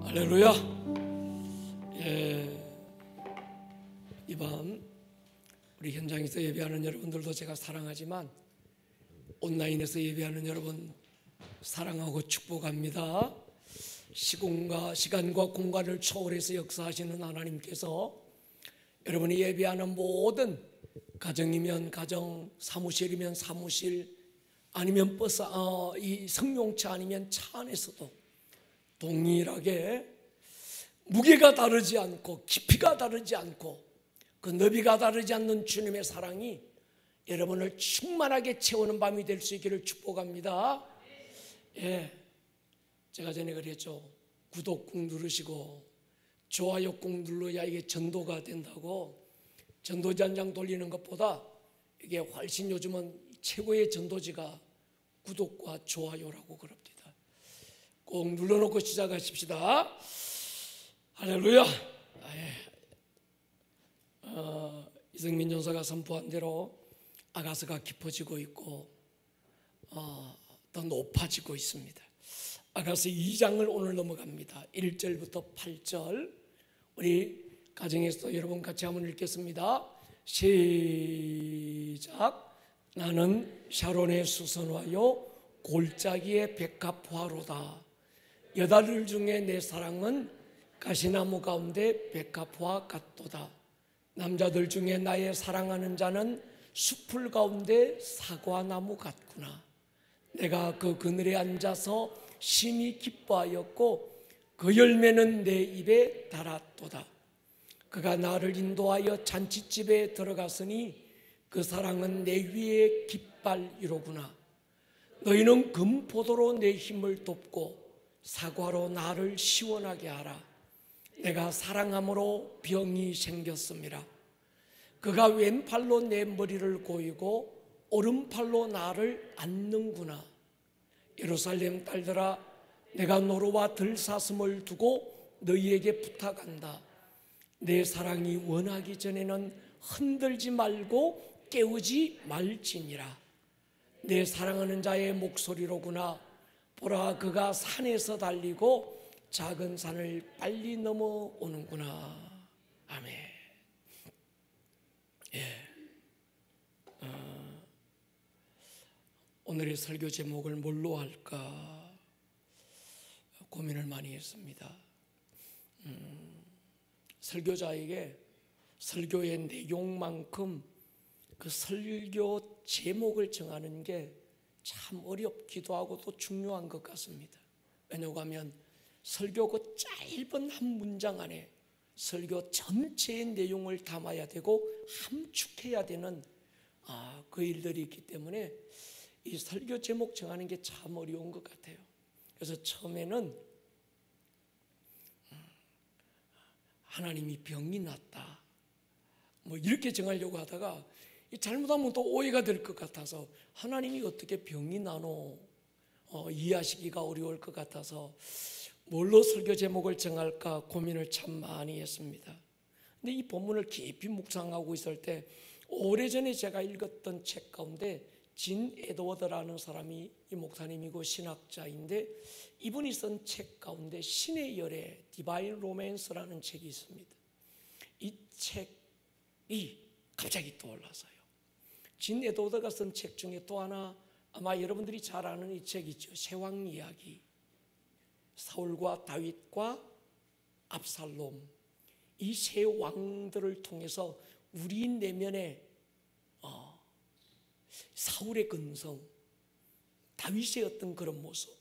할렐루야. 이 밤 우리 현장에서 예배하는 여러분들도 제가 사랑하지만 온라인에서 예배하는 여러분 사랑하고 축복합니다. 시간과 공간을 초월해서 역사하시는 하나님께서 여러분이 예배하는 모든 가정이면 가정, 사무실이면 사무실, 아니면 버스, 이 승용차 아니면 차 안에서도 동일하게 무게가 다르지 않고 깊이가 다르지 않고 그 너비가 다르지 않는 주님의 사랑이 여러분을 충만하게 채우는 밤이 될 수 있기를 축복합니다. 제가 전에 그랬죠. 구독 꾹 누르시고 좋아요 꾹 눌러야 이게 전도가 된다고. 전도지 한 장 돌리는 것보다 이게 훨씬 요즘은 최고의 전도지가 구독과 좋아요라고 그럽니다. 꼭 눌러놓고 시작하십시다. 할렐루야. 이승민 전사가 선포한 대로 아가서가 깊어지고 있고 더 높아지고 있습니다. 아가서 2장을 오늘 넘어갑니다. 1절부터 8절 우리 가정에서 여러분 같이 한번 읽겠습니다. 시작. 나는 샤론의 수선화요 골짜기의 백합화로다. 여달들 중에 내 사랑은 가시나무 가운데 백합화 같도다. 남자들 중에 나의 사랑하는 자는 숲풀 가운데 사과나무 같구나. 내가 그 그늘에 앉아서 심히 기뻐하였고 그 열매는 내 입에 달았도다. 그가 나를 인도하여 잔치집에 들어갔으니 그 사랑은 내 위에 깃발이로구나. 너희는 금포도로 내 힘을 돕고 사과로 나를 시원하게 하라. 내가 사랑함으로 병이 생겼음이라. 그가 왼팔로 내 머리를 고이고 오른팔로 나를 안는구나. 예루살렘 딸들아, 내가 노루와 들사슴을 두고 너희에게 부탁한다. 내 사랑이 원하기 전에는 흔들지 말고 깨우지 말지니라. 내 사랑하는 자의 목소리로구나. 보라, 그가 산에서 달리고 작은 산을 빨리 넘어오는구나. 아멘. 오늘의 설교 제목을 뭘로 할까 고민을 많이 했습니다. 설교자에게 설교의 내용만큼 그 설교 제목을 정하는 게 참 어렵기도 하고 또 중요한 것 같습니다. 왜냐하면 설교 그 짧은 한 문장 안에 설교 전체의 내용을 담아야 되고 함축해야 되는 그 일들이 있기 때문에 이 설교 제목 정하는 게 참 어려운 것 같아요. 그래서 처음에는 하나님이 병이 났다 뭐 이렇게 정하려고 하다가 잘못하면 또 오해가 될 것 같아서 하나님이 어떻게 병이 나노 이해하시기가 어려울 것 같아서 뭘로 설교 제목을 정할까 고민을 참 많이 했습니다. 근데 이 본문을 깊이 묵상하고 있을 때 오래전에 제가 읽었던 책 가운데 진 에드워드라는 사람이 이 목사님이고 신학자인데 이분이 쓴 책 가운데 신의 열애 디바인 로맨스라는 책이 있습니다. 이 책이 갑자기 떠올라서요. 진 에드워드가 쓴 책 중에 또 하나 아마 여러분들이 잘 아는 이 책 있죠. 세왕 이야기. 사울과 다윗과 압살롬 이 세 왕들을 통해서 우리 내면에 사울의 근성, 다윗의 어떤 그런 모습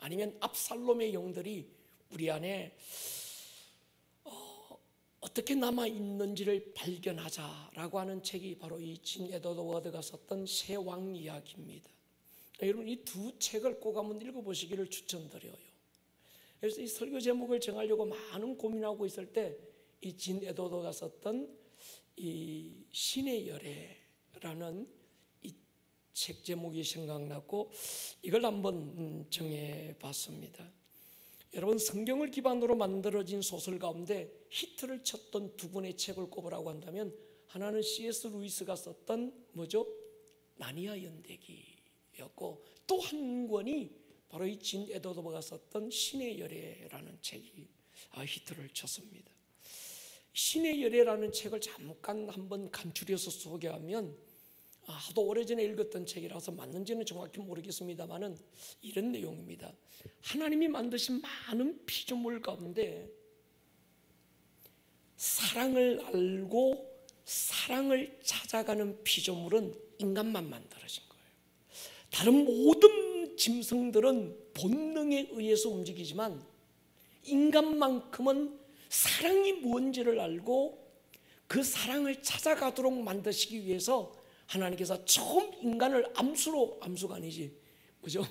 아니면 압살롬의 영들이 우리 안에 어떻게 남아있는지를 발견하자라고 하는 책이 바로 이 진 에드워드가 썼던 세 왕 이야기입니다. 여러분 이 두 책을 꼭 한번 읽어보시기를 추천드려요. 그래서 이 설교 제목을 정하려고 많은 고민하고 있을 때 이 진 에드워드가 썼던 이 신의 열애라는 이 책 제목이 생각났고 이걸 한번 정해봤습니다. 여러분 성경을 기반으로 만들어진 소설 가운데 히트를 쳤던 두 권의 책을 꼽으라고 한다면 하나는 C.S. 루이스가 썼던 뭐죠? 나니아 연대기였고 또 한 권이 바로 이 진 에드워드가 썼던 신의 열애라는 책이 히트를 쳤습니다. 신의 열애라는 책을 잠깐 한번 간추려서 소개하면, 하도 오래전에 읽었던 책이라서 맞는지는 정확히 모르겠습니다만은 이런 내용입니다. 하나님이 만드신 많은 피조물 가운데 사랑을 알고 사랑을 찾아가는 피조물은 인간만 만들어진 거예요. 다른 모든 짐승들은 본능에 의해서 움직이지만 인간만큼은 사랑이 뭔지를 알고 그 사랑을 찾아가도록 만드시기 위해서 하나님께서 처음 인간을 암수가 아니지, 그죠?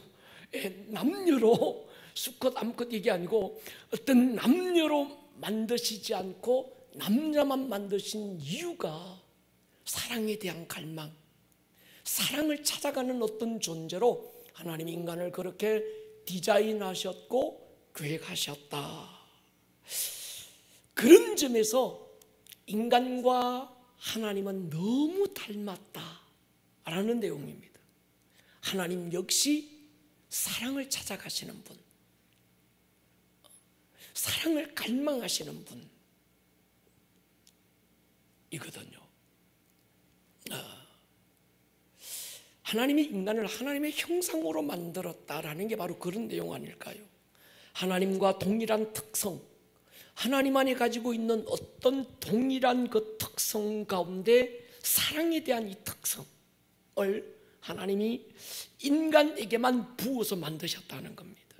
남녀로 수컷 암컷 이게 아니고 어떤 남녀로 만드시지 않고 남자만 만드신 이유가 사랑에 대한 갈망, 사랑을 찾아가는 어떤 존재로 하나님이 인간을 그렇게 디자인하셨고 계획하셨다. 그런 점에서 인간과 하나님은 너무 닮았다라는 내용입니다. 하나님 역시 사랑을 찾아가시는 분, 사랑을 갈망하시는 분이거든요. 하나님이 인간을 하나님의 형상으로 만들었다라는 게 바로 그런 내용 아닐까요? 하나님과 동일한 특성, 하나님 안에 가지고 있는 어떤 동일한 그 특성 가운데 사랑에 대한 이 특성을 하나님이 인간에게만 부어서 만드셨다는 겁니다.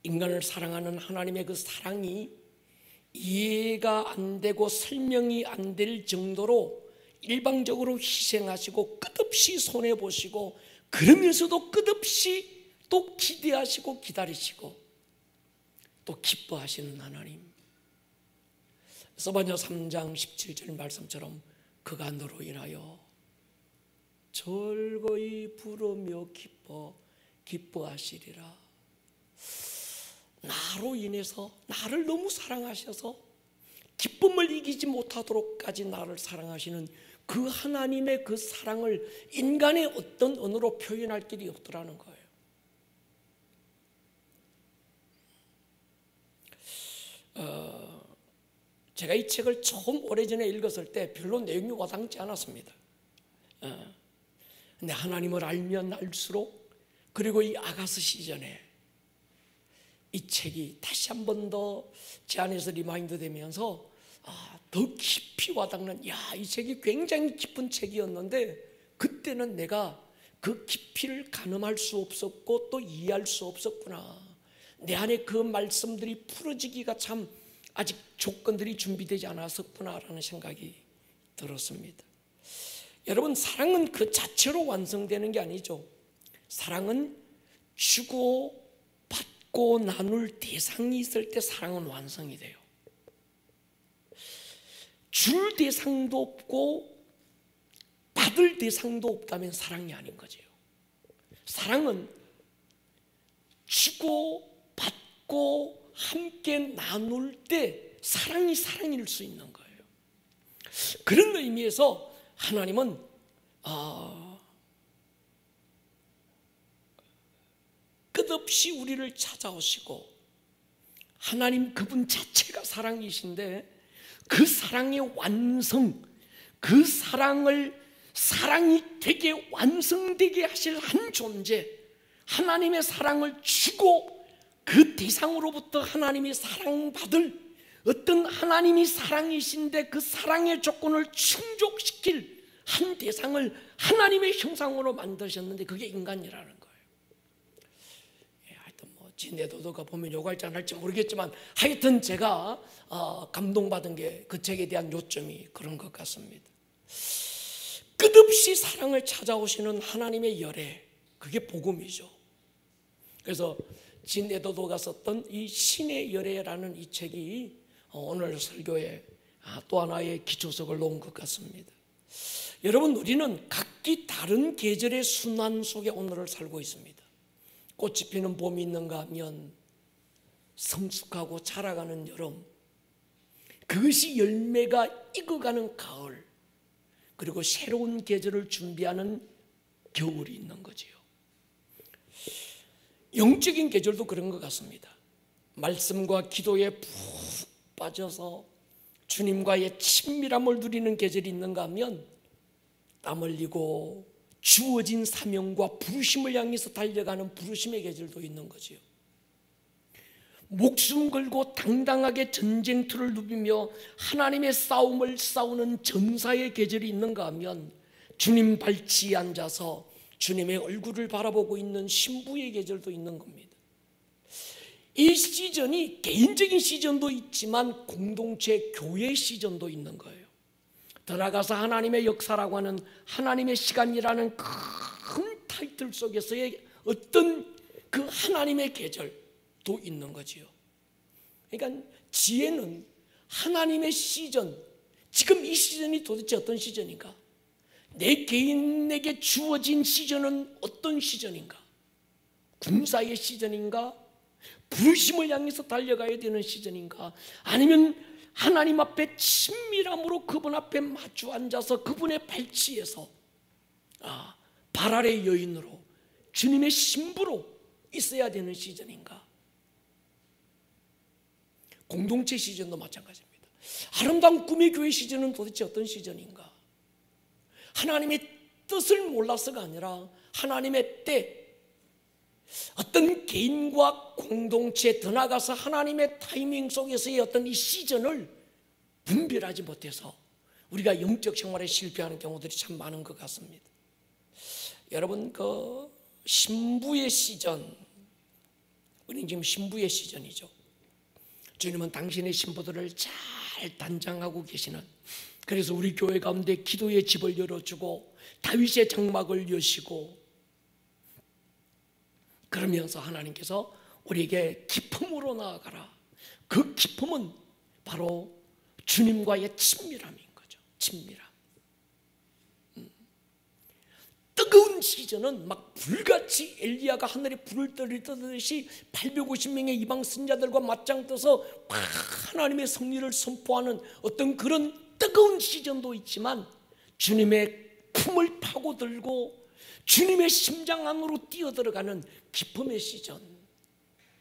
인간을 사랑하는 하나님의 그 사랑이 이해가 안 되고 설명이 안 될 정도로 일방적으로 희생하시고 끝없이 손해보시고 그러면서도 끝없이 또 기대하시고 기다리시고 또 기뻐하시는 하나님. 스바냐 3장 17절 말씀처럼 그가 너로 인하여 즐거이 부르며 기뻐하시리라. 나로 인해서 나를 너무 사랑하셔서 기쁨을 이기지 못하도록까지 나를 사랑하시는 그 하나님의 그 사랑을 인간의 어떤 언어로 표현할 길이 없더라는 거예요. 제가 이 책을 처음 오래전에 읽었을 때 별로 내용이 와닿지 않았습니다. 근데 하나님을 알면 알수록, 그리고 이 아가스 시전에 이 책이 다시 한 번 더 제 안에서 리마인드 되면서 더 깊이 와닿는, 이 책이 굉장히 깊은 책이었는데 그때는 내가 그 깊이를 가늠할 수 없었고 또 이해할 수 없었구나. 내 안에 그 말씀들이 풀어지기가 참 아직 조건들이 준비되지 않았었구나라는 생각이 들었습니다. 여러분, 사랑은 그 자체로 완성되는 게 아니죠. 사랑은 주고 받고 나눌 대상이 있을 때 사랑은 완성이 돼요. 줄 대상도 없고 받을 대상도 없다면 사랑이 아닌 거죠. 사랑은 주고 받고 함께 나눌 때 사랑이 사랑일 수 있는 거예요. 그런 의미에서 하나님은 끝없이 우리를 찾아오시고, 하나님 그분 자체가 사랑이신데 그 사랑의 완성, 그 사랑이 되게 완성되게 하실 한 존재, 하나님의 사랑을 주고 그 대상으로부터 하나님이 사랑받을 어떤 하나님이 사랑이신데 그 사랑의 조건을 충족시킬 한 대상을 하나님의 형상으로 만드셨는데 그게 인간이라는 거예요. 하여튼 진내도도가 보면 욕할지 안 할지 모르겠지만 하여튼 제가 감동받은 게 그 책에 대한 요점이 그런 것 같습니다. 끝없이 사랑을 찾아오시는 하나님의 열애, 그게 복음이죠. 그래서 진에도도가 썼던 이 신의 열애라는 이 책이 오늘 설교에 또 하나의 기초석을 놓은 것 같습니다. 여러분, 우리는 각기 다른 계절의 순환 속에 오늘을 살고 있습니다. 꽃이 피는 봄이 있는가 하면 성숙하고 자라가는 여름, 그것이 열매가 익어가는 가을, 그리고 새로운 계절을 준비하는 겨울이 있는 거지요. 영적인 계절도 그런 것 같습니다. 말씀과 기도에 푹 빠져서 주님과의 친밀함을 누리는 계절이 있는가 하면 땀 흘리고 주어진 사명과 부르심을 향해서 달려가는 부르심의 계절도 있는 거지요. 목숨 걸고 당당하게 전쟁터를 누비며 하나님의 싸움을 싸우는 전사의 계절이 있는가 하면 주님 발치에 앉아서 주님의 얼굴을 바라보고 있는 신부의 계절도 있는 겁니다. 이 시즌이 개인적인 시즌도 있지만 공동체 교회 시즌도 있는 거예요. 더 나아가서 하나님의 역사라고 하는 하나님의 시간이라는 큰 타이틀 속에서의 어떤 그 하나님의 계절도 있는 거지요. 그러니까 지혜는 하나님의 시즌, 지금 이 시즌이 도대체 어떤 시즌인가? 내 개인에게 주어진 시즌은 어떤 시즌인가? 군사의 시즌인가? 부르심을 향해서 달려가야 되는 시즌인가? 아니면 하나님 앞에 친밀함으로 그분 앞에 마주 앉아서 그분의 발치에서 발 아래 여인으로 주님의 신부로 있어야 되는 시즌인가? 공동체 시즌도 마찬가지입니다. 아름다운 꿈의 교회 시즌은 도대체 어떤 시즌인가? 하나님의 뜻을 몰라서가 아니라 하나님의 때, 어떤 개인과 공동체 더 나아가서 하나님의 타이밍 속에서의 어떤 이 시즌을 분별하지 못해서 우리가 영적 생활에 실패하는 경우들이 참 많은 것 같습니다. 여러분, 그 신부의 시즌, 우리는 지금 신부의 시즌이죠. 주님은 당신의 신부들을 잘 단장하고 계시는, 그래서 우리 교회 가운데 기도의 집을 열어주고 다윗의 장막을 여시고, 그러면서 하나님께서 우리에게 기쁨으로 나아가라. 그 기쁨은 바로 주님과의 친밀함인 거죠. 친밀함. 뜨거운 시즌은 막 불같이 엘리야가 하늘에 불을 떨어뜨리듯이 850명의 이방 선자들과 맞짱 떠서 막 하나님의 승리를 선포하는 어떤 그런 뜨거운 시즌도 있지만, 주님의 품을 파고들고 주님의 심장 안으로 뛰어들어가는 기쁨의 시즌,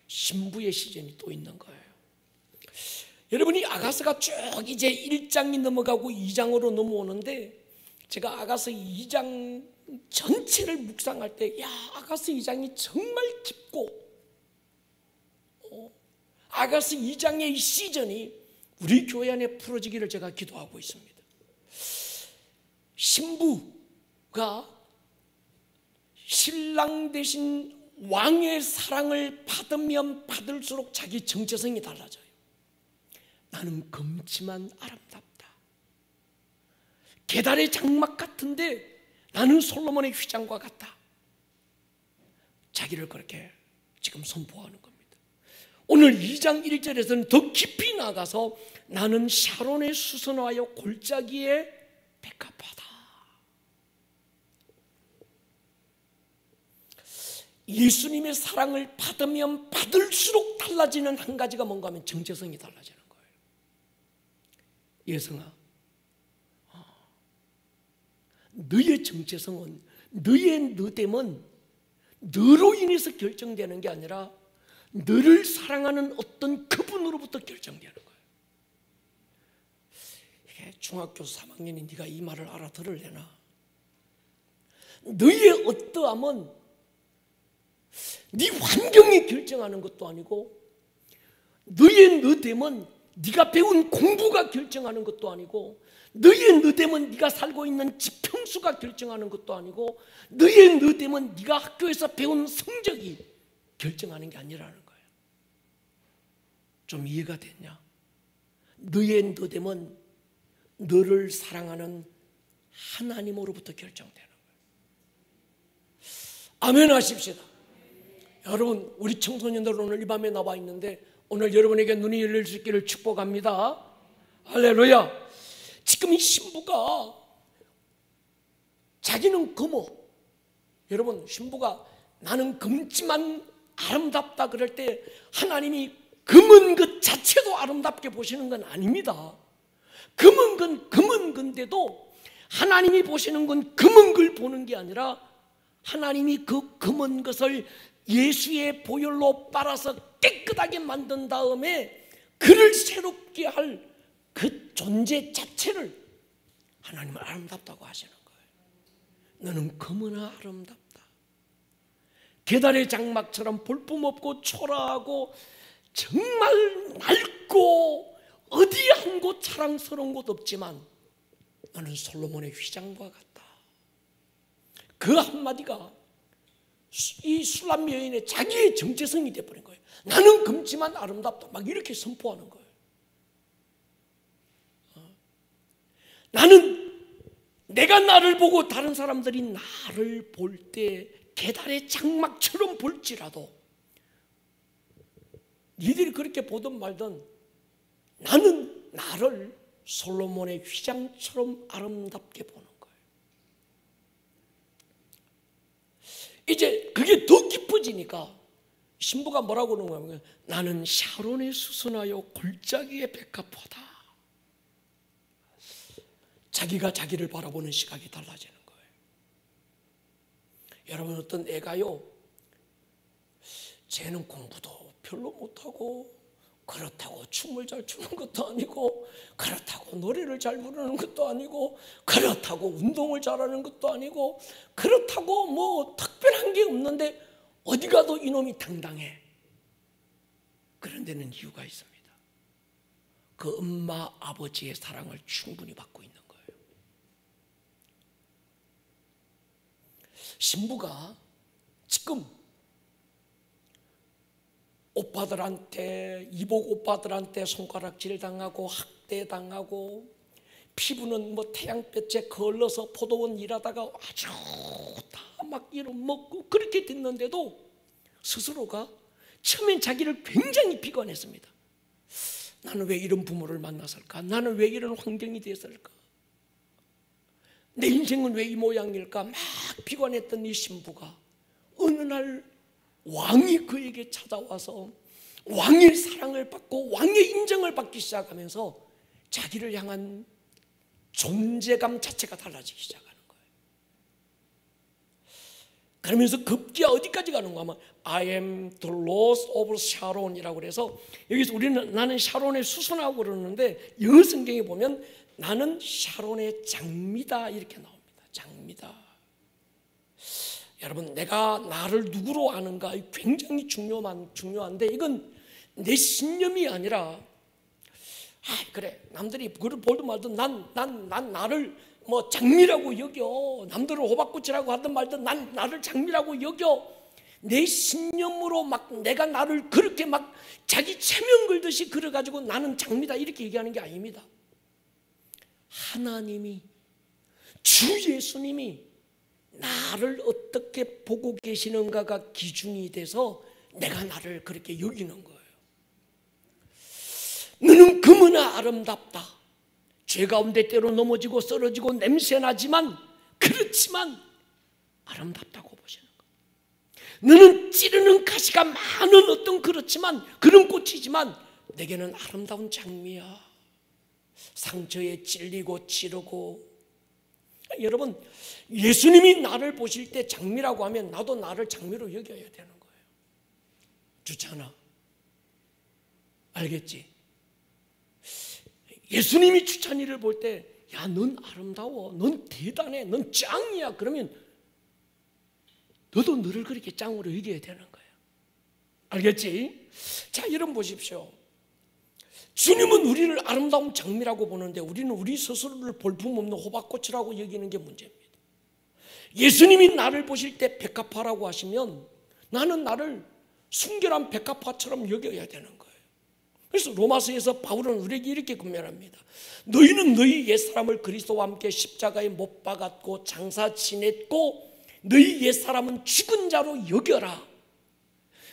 신부의 시즌이 또 있는 거예요. 여러분이 아가서가 쭉 이제 1장이 넘어가고 2장으로 넘어오는데, 제가 아가서 2장 전체를 묵상할 때, 아가서 2장이 정말 깊고, 아가서 2장의 이 시즌이 우리 교회 안에 풀어지기를 제가 기도하고 있습니다. 신부가 신랑 대신 왕의 사랑을 받으면 받을수록 자기 정체성이 달라져요. 나는 검지만 아름답다. 계달의 장막 같은데 나는 솔로몬의 휘장과 같다. 자기를 그렇게 지금 선포하는 겁니다. 오늘 2장 1절에서는 더 깊이 나가서 나는 샤론의 수선화여 골짜기에 백합화다. 예수님의 사랑을 받으면 받을수록 달라지는 한 가지가 뭔가 하면 정체성이 달라지는 거예요. 예성아, 너의 정체성은, 너의 너됨은 너로 인해서 결정되는 게 아니라 너를 사랑하는 어떤 그분으로부터 결정되는 거예요. 이게 중학교 3학년이 네가 이 말을 알아들을래나? 너의 어떠함은 네 환경이 결정하는 것도 아니고, 너의 너됨은 네가 배운 공부가 결정하는 것도 아니고, 너의 너됨은 네가 살고 있는 지평수가 결정하는 것도 아니고, 너의 너됨은 네가 학교에서 배운 성적이 결정하는 게 아니라는 거예요. 좀 이해가 됐냐? 너의 너됨은 너를 사랑하는 하나님으로부터 결정되는 거예요. 아멘 하십시다. 여러분, 우리 청소년들 오늘 이 밤에 나와 있는데 오늘 여러분에게 눈이 열릴 수 있기를 축복합니다. 할렐루야. 지금 이 신부가 자기는 검어. 여러분, 신부가 나는 검지만 아름답다 그럴 때 하나님이 검은 것 자체도 아름답게 보시는 건 아닙니다. 검은 건 검은 건데도 하나님이 보시는 건 검은 걸 보는 게 아니라 하나님이 그 검은 것을 예수의 보혈로 빨아서 깨끗하게 만든 다음에 그를 새롭게 할 그 존재 자체를 하나님은 아름답다고 하시는 거예요. 너는 검으나 아름답다. 계달의 장막처럼 볼품없고 초라하고 정말 낡고 어디 한 곳 자랑스러운 곳 없지만 너는 솔로몬의 휘장과 같다. 그 한마디가 이 술람 여인의 자기의 정체성이 되어버린 거예요. 나는 검지만 아름답다. 막 이렇게 선포하는 거예요. 나는 내가 나를 보고 다른 사람들이 나를 볼 때 계달의 장막처럼 볼지라도 니들이 그렇게 보든 말든 나는 나를 솔로몬의 휘장처럼 아름답게 보는 거예요. 이제 그게 더 깊어지니까 신부가 뭐라고 그러는 거예요? 나는 샤론에 수선하여 골짜기의 백합화다. 자기가 자기를 바라보는 시각이 달라지는 거예요. 여러분, 어떤 애가요, 쟤는 공부도 별로 못하고 그렇다고 춤을 잘 추는 것도 아니고 그렇다고 노래를 잘 부르는 것도 아니고 그렇다고 운동을 잘하는 것도 아니고 그렇다고 뭐 특별한 게 없는데 어디 가도 이놈이 당당해. 그런 데는 이유가 있습니다. 그 엄마 아버지의 사랑을 충분히 받고 있는 거예요. 신부가 지금 오빠들한테, 이복 오빠들한테 손가락질 당하고 학대당하고 피부는 뭐 태양볕에 걸러서 포도원 일하다가 아주 다 막 이런 먹고 그렇게 됐는데도 스스로가 처음엔 자기를 굉장히 비관했습니다. 나는 왜 이런 부모를 만났을까? 나는 왜 이런 환경이 됐을까? 내 인생은 왜 이 모양일까? 막 비관했던 이 신부가 어느 날 왕이 그에게 찾아와서 왕의 사랑을 받고 왕의 인정을 받기 시작하면서 자기를 향한 존재감 자체가 달라지기 시작하는 거예요. 그러면서 급기야 어디까지 가는가 하면 I am the Rose of Sharon이라고 그래서 여기서 우리는 나는 샤론의 수선하고 그러는데 영어 성경에 보면 나는 샤론의 장미다 이렇게 나옵니다. 장미다. 여러분, 내가 나를 누구로 아는가 굉장히 중요한데 이건 내 신념이 아니라 그래 남들이 그걸 보든 말든 난 나를 뭐 장미라고 여겨. 남들을 호박꽃이라고 하든 말든 난 나를 장미라고 여겨. 내 신념으로 막 내가 나를 그렇게 막 자기 체면 걸듯이 그려가지고 나는 장미다 이렇게 얘기하는 게 아닙니다. 하나님이 주 예수님이 나를 어떻게 보고 계시는가가 기준이 돼서 내가 나를 그렇게 여기는 거예요. 너는 금은아 아름답다. 죄 가운데 때로 넘어지고 쓰러지고 냄새나지만 그렇지만 아름답다고 보시는 거예요. 너는 찌르는 가시가 많은 어떤 그렇지만 그런 꽃이지만 내게는 아름다운 장미야. 상처에 찔리고 찌르고. 여러분, 예수님이 나를 보실 때 장미라고 하면 나도 나를 장미로 여겨야 되는 거예요. 주찬아, 알겠지? 예수님이 주찬이를 볼 때 야, 넌 아름다워, 넌 대단해, 넌 짱이야. 그러면 너도 너를 그렇게 짱으로 여겨야 되는 거예요. 알겠지? 자, 여러분 보십시오. 주님은 우리를 아름다운 장미라고 보는데 우리는 우리 스스로를 볼품없는 호박꽃이라고 여기는 게 문제입니다. 예수님이 나를 보실 때 백합화라고 하시면 나는 나를 순결한 백합화처럼 여겨야 되는 거예요. 그래서 로마서에서 바울은 우리에게 이렇게 권면합니다. 너희는 너희 옛사람을 그리스도와 함께 십자가에 못 박았고 장사 지냈고 너희 옛사람은 죽은 자로 여겨라.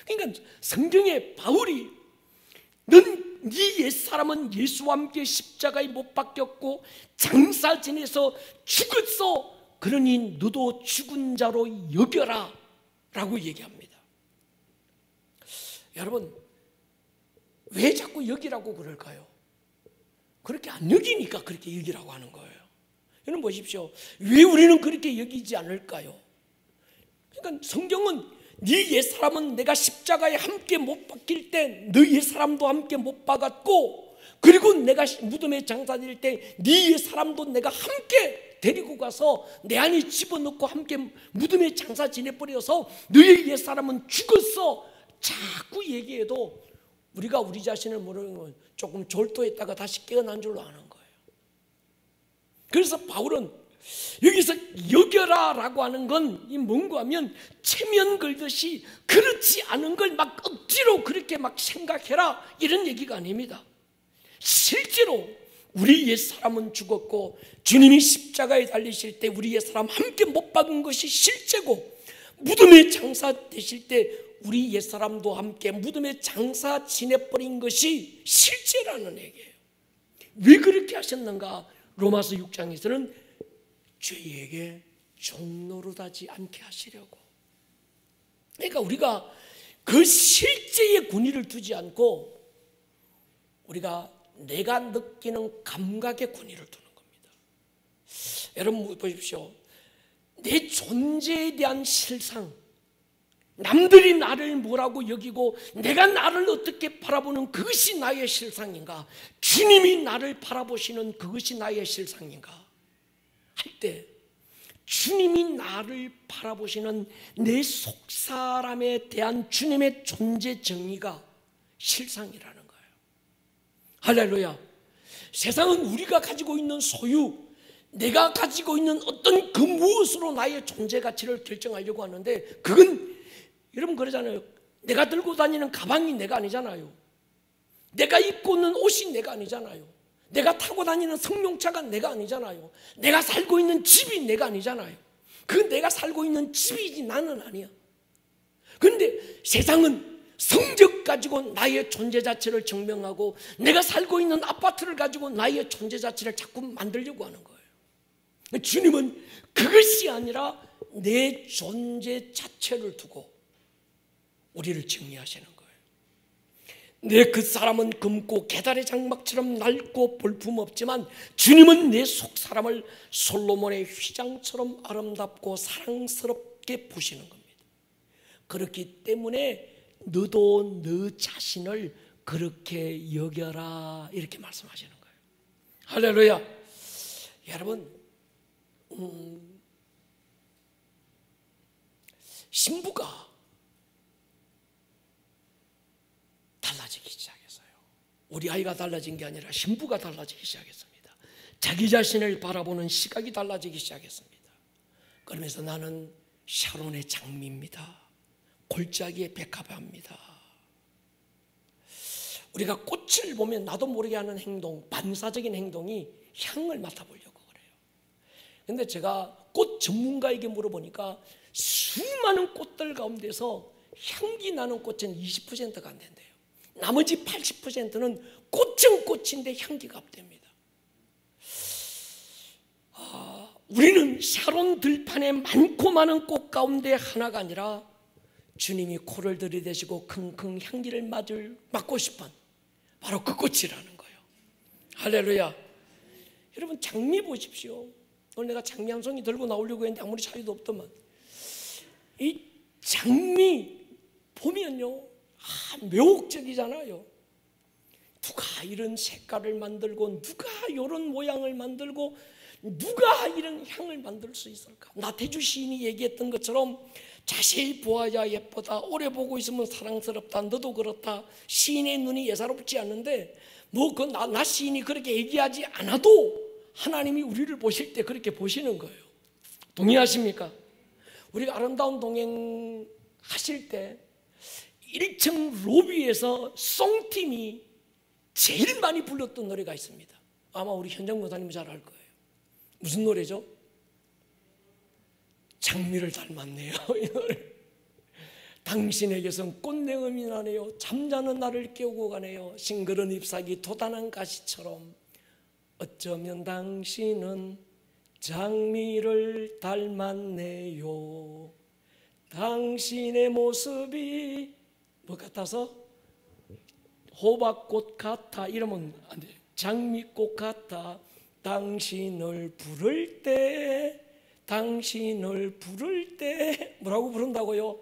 그러니까 성경에 바울이 네 옛사람은 예수와 함께 십자가에 못 박혔고 장사 지내서 죽었어. 그러니 너도 죽은 자로 여겨라 라고 얘기합니다. 여러분, 왜 자꾸 여기라고 그럴까요? 그렇게 안 여기니까 그렇게 여기라고 하는 거예요. 여러분 보십시오. 왜 우리는 그렇게 여기지 않을까요? 그러니까 성경은 네 옛사람은 내가 십자가에 함께 못 박힐 때 너 옛사람도 함께 못 박았고, 그리고 내가 무덤에 장사될 때 네 옛사람도 내가 함께 데리고 가서 내 안에 집어넣고 함께 무덤에 장사 지내버려서 너의 옛사람은 죽었어. 자꾸 얘기해도 우리가 우리 자신을 모르는 건 조금 졸도했다가 다시 깨어난 줄로 아는 거예요. 그래서 바울은 여기서 여겨라라고 하는 건 뭔가 하면 체면 걸듯이 그렇지 않은 걸 막 억지로 그렇게 막 생각해라 이런 얘기가 아닙니다. 실제로 우리 옛사람은 죽었고 주님이 십자가에 달리실 때 우리 옛사람 함께 못 박은 것이 실제고, 무덤에 장사 되실 때 우리 옛사람도 함께 무덤에 장사 지내버린 것이 실제라는 얘기예요. 왜 그렇게 하셨는가? 로마서 6장에서는 죄에게 종노릇하지 않게 하시려고. 그러니까 우리가 그 실제의 권위를 두지 않고 우리가 내가 느끼는 감각의 권위를 두는 겁니다. 여러분 보십시오. 내 존재에 대한 실상, 남들이 나를 뭐라고 여기고 내가 나를 어떻게 바라보는 그것이 나의 실상인가, 주님이 나를 바라보시는 그것이 나의 실상인가 할 때, 주님이 나를 바라보시는 내 속사람에 대한 주님의 존재 정의가 실상이라는 거예요. 할렐루야. 세상은 우리가 가지고 있는 소유, 내가 가지고 있는 어떤 그 무엇으로 나의 존재 가치를 결정하려고 하는데, 그건 여러분 그러잖아요. 내가 들고 다니는 가방이 내가 아니잖아요. 내가 입고 있는 옷이 내가 아니잖아요. 내가 타고 다니는 승용차가 내가 아니잖아요. 내가 살고 있는 집이 내가 아니잖아요. 그 내가 살고 있는 집이지 나는 아니야. 그런데 세상은 성적 가지고 나의 존재 자체를 증명하고 내가 살고 있는 아파트를 가지고 나의 존재 자체를 자꾸 만들려고 하는 거예요. 주님은 그것이 아니라 내 존재 자체를 두고 우리를 정의하시는 거예요. 내 그 사람은 금고 계달의 장막처럼 낡고 볼품없지만 주님은 내 속사람을 솔로몬의 휘장처럼 아름답고 사랑스럽게 보시는 겁니다. 그렇기 때문에 너도 너 자신을 그렇게 여겨라 이렇게 말씀하시는 거예요. 할렐루야. 여러분, 신부가 달라지기 시작했어요. 우리 아이가 달라진 게 아니라 신부가 달라지기 시작했습니다. 자기 자신을 바라보는 시각이 달라지기 시작했습니다. 그러면서 나는 샤론의 장미입니다. 골짜기의 백합화입니다. 우리가 꽃을 보면 나도 모르게 하는 행동, 반사적인 행동이 향을 맡아보려고 그래요. 근데 제가 꽃 전문가에게 물어보니까 수많은 꽃들 가운데서 향기 나는 꽃은 20%가 안 된대요. 나머지 80%는 꽃은 꽃인데 향기가 없답니다. 우리는 샤론 들판에 많고 많은 꽃 가운데 하나가 아니라 주님이 코를 들이대시고 킁킁 향기를 맡고 싶은 바로 그 꽃이라는 거예요. 할렐루야. 여러분 장미 보십시오. 오늘 내가 장미 한 송이 들고 나오려고 했는데 아무리 차이도 없더만, 이 장미 보면요 매혹적이잖아요. 누가 이런 색깔을 만들고 누가 이런 모양을 만들고 누가 이런 향을 만들 수 있을까? 나태주 시인이 얘기했던 것처럼 자세히 보아야 예쁘다, 오래 보고 있으면 사랑스럽다, 너도 그렇다. 시인의 눈이 예사롭지 않은데 나 시인이 그렇게 얘기하지 않아도 하나님이 우리를 보실 때 그렇게 보시는 거예요. 동의하십니까? 우리가 아름다운 동행 하실 때 1층 로비에서 송팀이 제일 많이 불렀던 노래가 있습니다. 아마 우리 현정 목사님이 잘 알 거예요. 무슨 노래죠? 장미를 닮았네요. 이 노래. 당신에게선 꽃내음이 나네요. 잠자는 나를 깨우고 가네요. 싱그런 잎사귀 돋아난 가시처럼 어쩌면 당신은 장미를 닮았네요. 당신의 모습이 뭐 같아서 호박꽃 같아 이러면 안 돼요. 장미꽃 같아. 당신을 부를 때 뭐라고 부른다고요?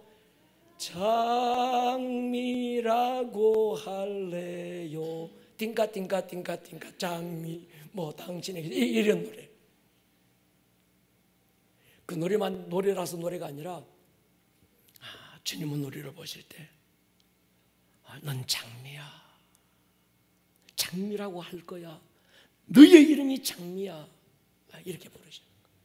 장미라고 할래요. 띵까 띵까 띵까 띵까 장미 뭐 당신에게 이런 노래. 그 노래만 노래라서 노래가 아니라 주님은 우리를 보실 때 넌 장미야. 장미라고 할 거야. 너의 이름이 장미야. 이렇게 부르시는 거예요.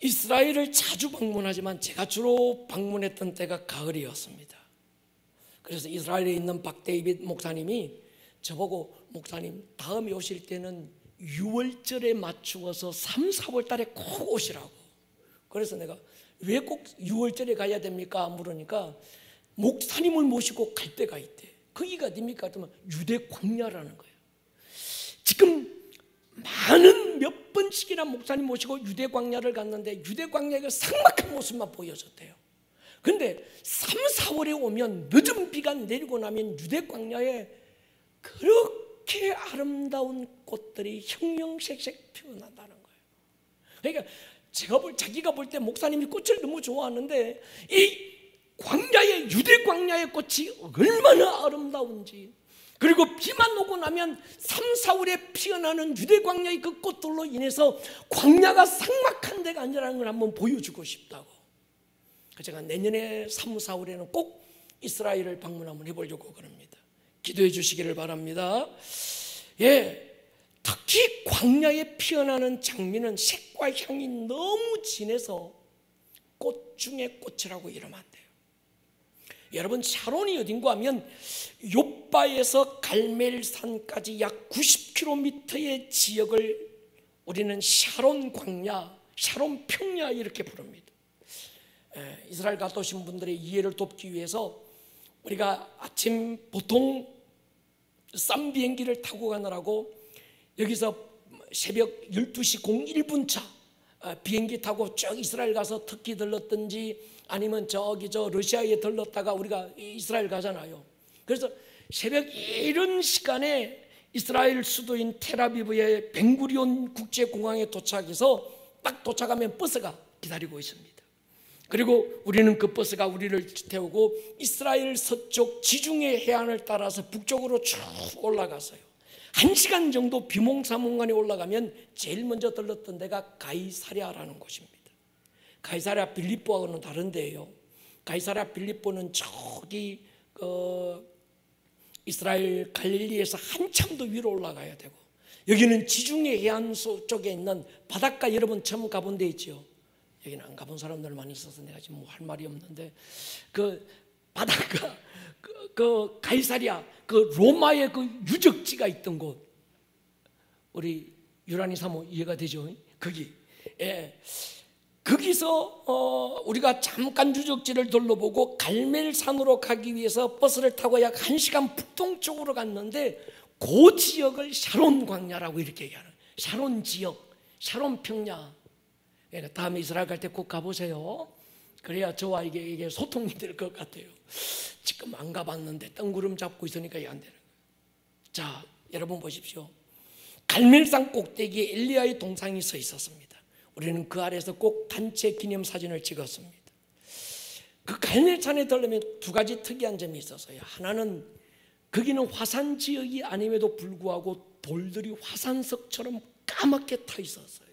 이스라엘을 자주 방문하지만 제가 주로 방문했던 때가 가을이었습니다. 그래서 이스라엘에 있는 박데이빗 목사님이 저보고 목사님 다음에 오실 때는 6월절에 맞추어서 3, 4월 달에 꼭 오시라고. 그래서 내가 왜 꼭 6월절에 가야 됩니까? 물으니까 목사님을 모시고 갈 때가 있대. 거기가 어디입니까? 그러면 유대 광야라는 거예요. 지금 많은 몇 번씩이나 목사님 모시고 유대 광야를 갔는데 유대 광야가 삭막한 모습만 보여줬대요. 그런데 3, 4월에 오면 늦은 비가 내리고 나면 유대 광야에 그렇게 아름다운 꽃들이 형형색색 피어난다는 거예요. 그러니까 자기가 볼 때 목사님이 꽃을 너무 좋아하는데 이 광야의 유대 광야의 꽃이 얼마나 아름다운지, 그리고 비만 오고 나면 3, 4월에 피어나는 유대 광야의 그 꽃들로 인해서 광야가 삭막한 데가 아니라는 걸 한번 보여주고 싶다고. 제가 내년에 3, 4월에는 꼭 이스라엘을 방문 한번 해보려고 그럽니다. 기도해 주시기를 바랍니다. 특히 광야에 피어나는 장미는 색과 향이 너무 진해서 꽃 중에 꽃이라고 이러면 안 돼요. 여러분, 샤론이 어딘가 하면 욥바에서 갈멜산까지 약 90km의 지역을 우리는 샤론 광야, 샤론 평야 이렇게 부릅니다. 이스라엘 갔다 오신 분들의 이해를 돕기 위해서 우리가 아침 보통 싼 비행기를 타고 가느라고 여기서 새벽 12시 01분 차 비행기 타고 쭉 이스라엘 가서 터키 들렀든지 아니면 저 러시아에 들렀다가 우리가 이스라엘 가잖아요. 그래서 새벽 이른 시간에 이스라엘 수도인 텔아비브의 벤구리온 국제공항에 도착해서 딱 도착하면 버스가 기다리고 있습니다. 그리고 우리는 그 버스가 우리를 태우고 이스라엘 서쪽 지중해 해안을 따라서 북쪽으로 쭉 올라갔어요. 1시간 정도 비몽사몽간에 올라가면 제일 먼저 들렀던 데가 가이사랴라는 곳입니다. 가이사랴 빌립보하고는 다른 데예요. 가이사랴 빌립보는 저기 이스라엘 갈릴리에서 한참 더 위로 올라가야 되고, 여기는 지중해 해안소 쪽에 있는 바닷가, 여러분 처음 가본 데 있죠. 여기는 안 가본 사람들 많이 있어서 내가 지금 뭐 할 말이 없는데, 그 바닷가, 그 가이사랴, 그 로마의 그 유적지가 있던 곳, 우리 유란이 사모 이해가 되죠? 거기, 거기서 우리가 잠깐 유적지를 둘러보고 갈멜산으로 가기 위해서 버스를 타고 약 1시간 북동쪽으로 갔는데, 그 지역을 샤론 광야라고 이렇게 얘기하는, 샤론 지역, 샤론 평야. 그러니까 다음에 이스라엘 갈 때 꼭 가보세요. 그래야 저와 이게 소통이 될 것 같아요. 지금 안 가봤는데 뜬구름 잡고 있으니까 이게 안 되는 거예요. 자, 여러분 보십시오. 갈멜산 꼭대기에 엘리야의 동상이 서 있었습니다. 우리는 그 아래에서 꼭 단체 기념사진을 찍었습니다. 그 갈멜산에 들르면 두 가지 특이한 점이 있었어요. 하나는 거기는 화산 지역이 아님에도 불구하고 돌들이 화산석처럼 까맣게 타 있었어요.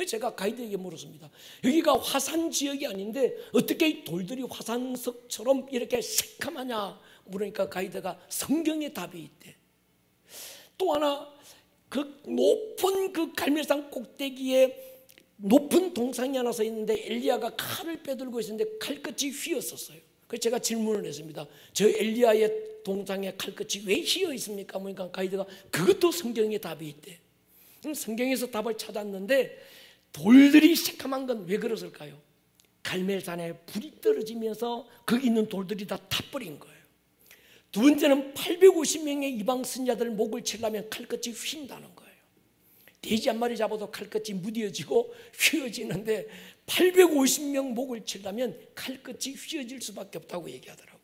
제가 가이드에게 물었습니다. 여기가 화산 지역이 아닌데 어떻게 이 돌들이 화산석처럼 이렇게 새카마냐 물으니까 가이드가 성경에 답이 있대. 또 하나, 그 높은 그 갈멜산 꼭대기에 높은 동상이 하나 서 있는데 엘리야가 칼을 빼들고 있었는데 칼끝이 휘었었어요. 그래서 제가 질문을 했습니다. 저 엘리야의 동상에 칼끝이 왜 휘어 있습니까? 그러니까 가이드가 그것도 성경에 답이 있대. 성경에서 답을 찾았는데, 돌들이 새카만 건 왜 그랬을까요? 갈멜산에 불이 떨어지면서 거기 있는 돌들이 다 타버린 거예요. 두 번째는 850명의 이방 선자들 목을 치려면 칼끝이 휜다는 거예요. 돼지 한 마리 잡아도 칼끝이 무뎌지고 휘어지는데 850명 목을 치려면 칼끝이 휘어질 수밖에 없다고 얘기하더라고요.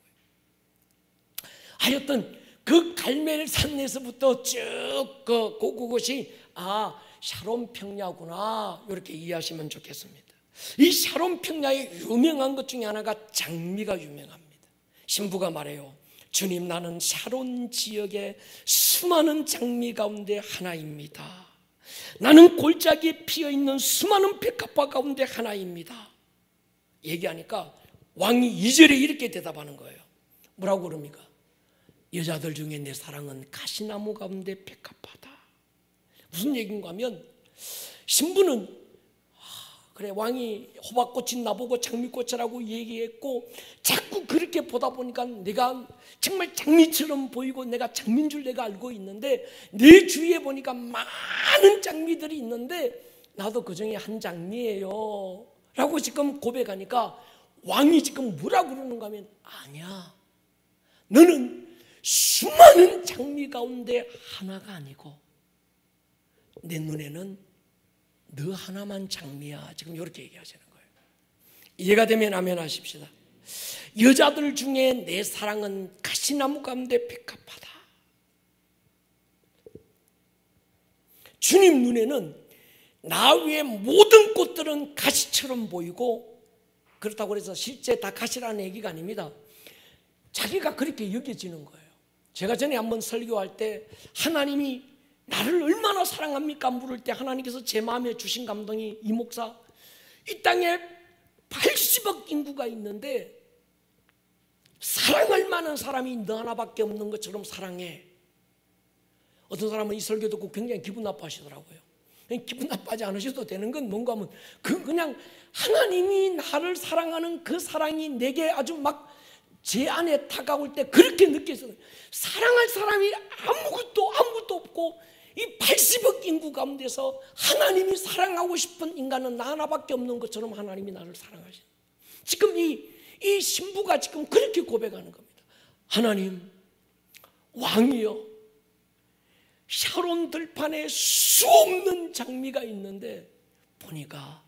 하여튼 그 갈멜산에서부터 쭉 그곳이 샤론 평야구나, 이렇게 이해하시면 좋겠습니다. 이 샤론 평야에 유명한 것 중에 하나가 장미가 유명합니다. 신부가 말해요. 주님, 나는 샤론 지역의 수많은 장미 가운데 하나입니다. 나는 골짜기에 피어있는 수많은 백합화 가운데 하나입니다. 얘기하니까 왕이 2절에 이렇게 대답하는 거예요. 뭐라고 그럽니까? 여자들 중에 내 사랑은 가시나무 가운데 백합화다. 무슨 얘기인가 하면 신부는 그래, 왕이 호박꽃이 나보고 장미꽃이라고 얘기했고 자꾸 그렇게 보다 보니까 내가 정말 장미처럼 보이고 내가 장미인 줄 내가 알고 있는데 내 주위에 보니까 많은 장미들이 있는데 나도 그 중에 한 장미예요 라고 지금 고백하니까 왕이 지금 뭐라고 그러는가 하면 아니야, 너는 수많은 장미 가운데 하나가 아니고 내 눈에는 너 하나만 장미야. 지금 이렇게 얘기하시는 거예요. 이해가 되면 아멘 하십시다. 여자들 중에 내 사랑은 가시나무 가운데 백합화다. 주님 눈에는 나 외의 모든 꽃들은 가시처럼 보이고, 그렇다고 해서 실제 다 가시라는 얘기가 아닙니다. 자기가 그렇게 여겨지는 거예요. 제가 전에 한번 설교할 때 하나님이 나를 얼마나 사랑합니까? 물을 때 하나님께서 제 마음에 주신 감동이, 이 목사, 이 땅에 80억 인구가 있는데 사랑할 만한 사람이 너 하나밖에 없는 것처럼 사랑해. 어떤 사람은 이 설교 듣고 굉장히 기분 나빠하시더라고요. 기분 나빠하지 않으셔도 되는 건 뭔가 하면 그냥 하나님이 나를 사랑하는 그 사랑이 내게 아주 막 제 안에 다가올 때 그렇게 느껴져요. 사랑할 사람이 아무것도 없고 이 80억 인구 가운데서 하나님이 사랑하고 싶은 인간은 나 하나밖에 없는 것처럼 하나님이 나를 사랑하시는. 지금 이 신부가 지금 그렇게 고백하는 겁니다. 하나님, 왕이여, 샤론 들판에 수없는 장미가 있는데 보니까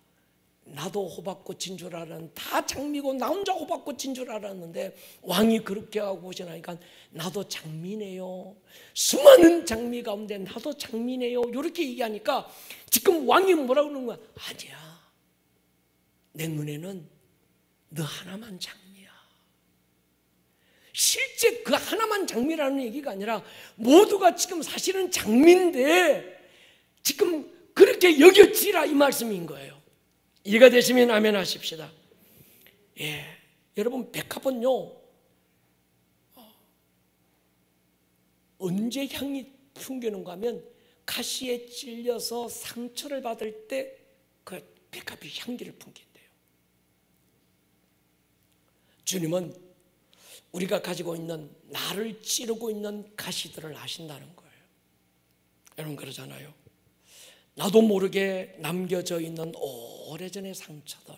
나도 호박꽃인 줄 알았는데, 다 장미고 나 혼자 호박꽃인 줄 알았는데 왕이 그렇게 하고 보시니까 나도 장미네요. 수많은 장미 가운데 나도 장미네요. 이렇게 얘기하니까 지금 왕이 뭐라고 그러는 거야? 아니야, 내 눈에는 너 하나만 장미야. 실제 그 하나만 장미라는 얘기가 아니라 모두가 지금 사실은 장미인데 지금 그렇게 여겨지라 이 말씀인 거예요. 이해가 되시면 아멘 하십시다. 예, 여러분, 백합은요 언제 향이 풍기는가 하면 가시에 찔려서 상처를 받을 때 그 백합이 향기를 풍긴대요. 주님은 우리가 가지고 있는, 나를 찌르고 있는 가시들을 아신다는 거예요. 여러분 그러잖아요. 나도 모르게 남겨져 있는 오래전의 상처들,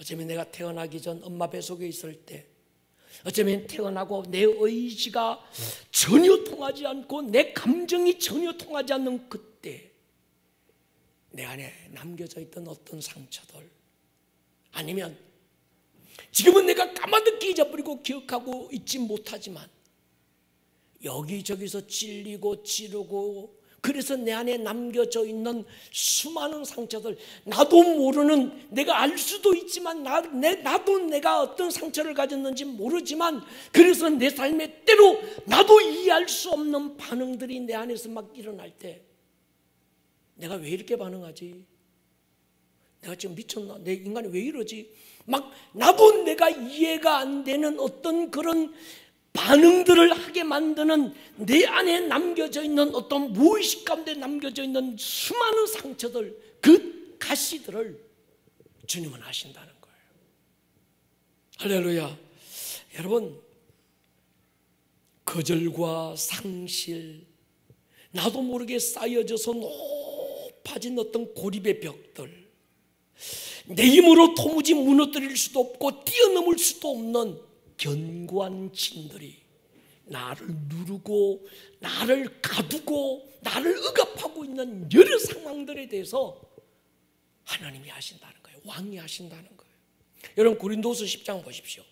어쩌면 내가 태어나기 전 엄마 뱃속에 있을 때, 어쩌면 태어나고 내 의지가 전혀 통하지 않고 내 감정이 전혀 통하지 않는 그때 내 안에 남겨져 있던 어떤 상처들, 아니면 지금은 내가 까마득히 잊어버리고 기억하고 있지 못하지만 여기저기서 찔리고 찌르고 그래서 내 안에 남겨져 있는 수많은 상처들, 나도 모르는, 내가 알 수도 있지만 나도 내가 어떤 상처를 가졌는지 모르지만 그래서 내 삶에 때로 나도 이해할 수 없는 반응들이 내 안에서 막 일어날 때 내가 왜 이렇게 반응하지? 내가 지금 미쳤나? 내 인간이 왜 이러지? 막 나도 내가 이해가 안 되는 어떤 그런 반응들을 하게 만드는 내 안에 남겨져 있는 어떤 무의식 가운데 남겨져 있는 수많은 상처들, 그 가시들을 주님은 아신다는 거예요. 할렐루야. 여러분, 거절과 상실, 나도 모르게 쌓여져서 높아진 어떤 고립의 벽들, 내 힘으로 도무지 무너뜨릴 수도 없고 뛰어넘을 수도 없는 견고한 진들이 나를 누르고 나를 가두고 나를 억압하고 있는 여러 상황들에 대해서 하나님이 아신다는 거예요. 왕이 아신다는 거예요. 여러분, 고린도서 10장 보십시오.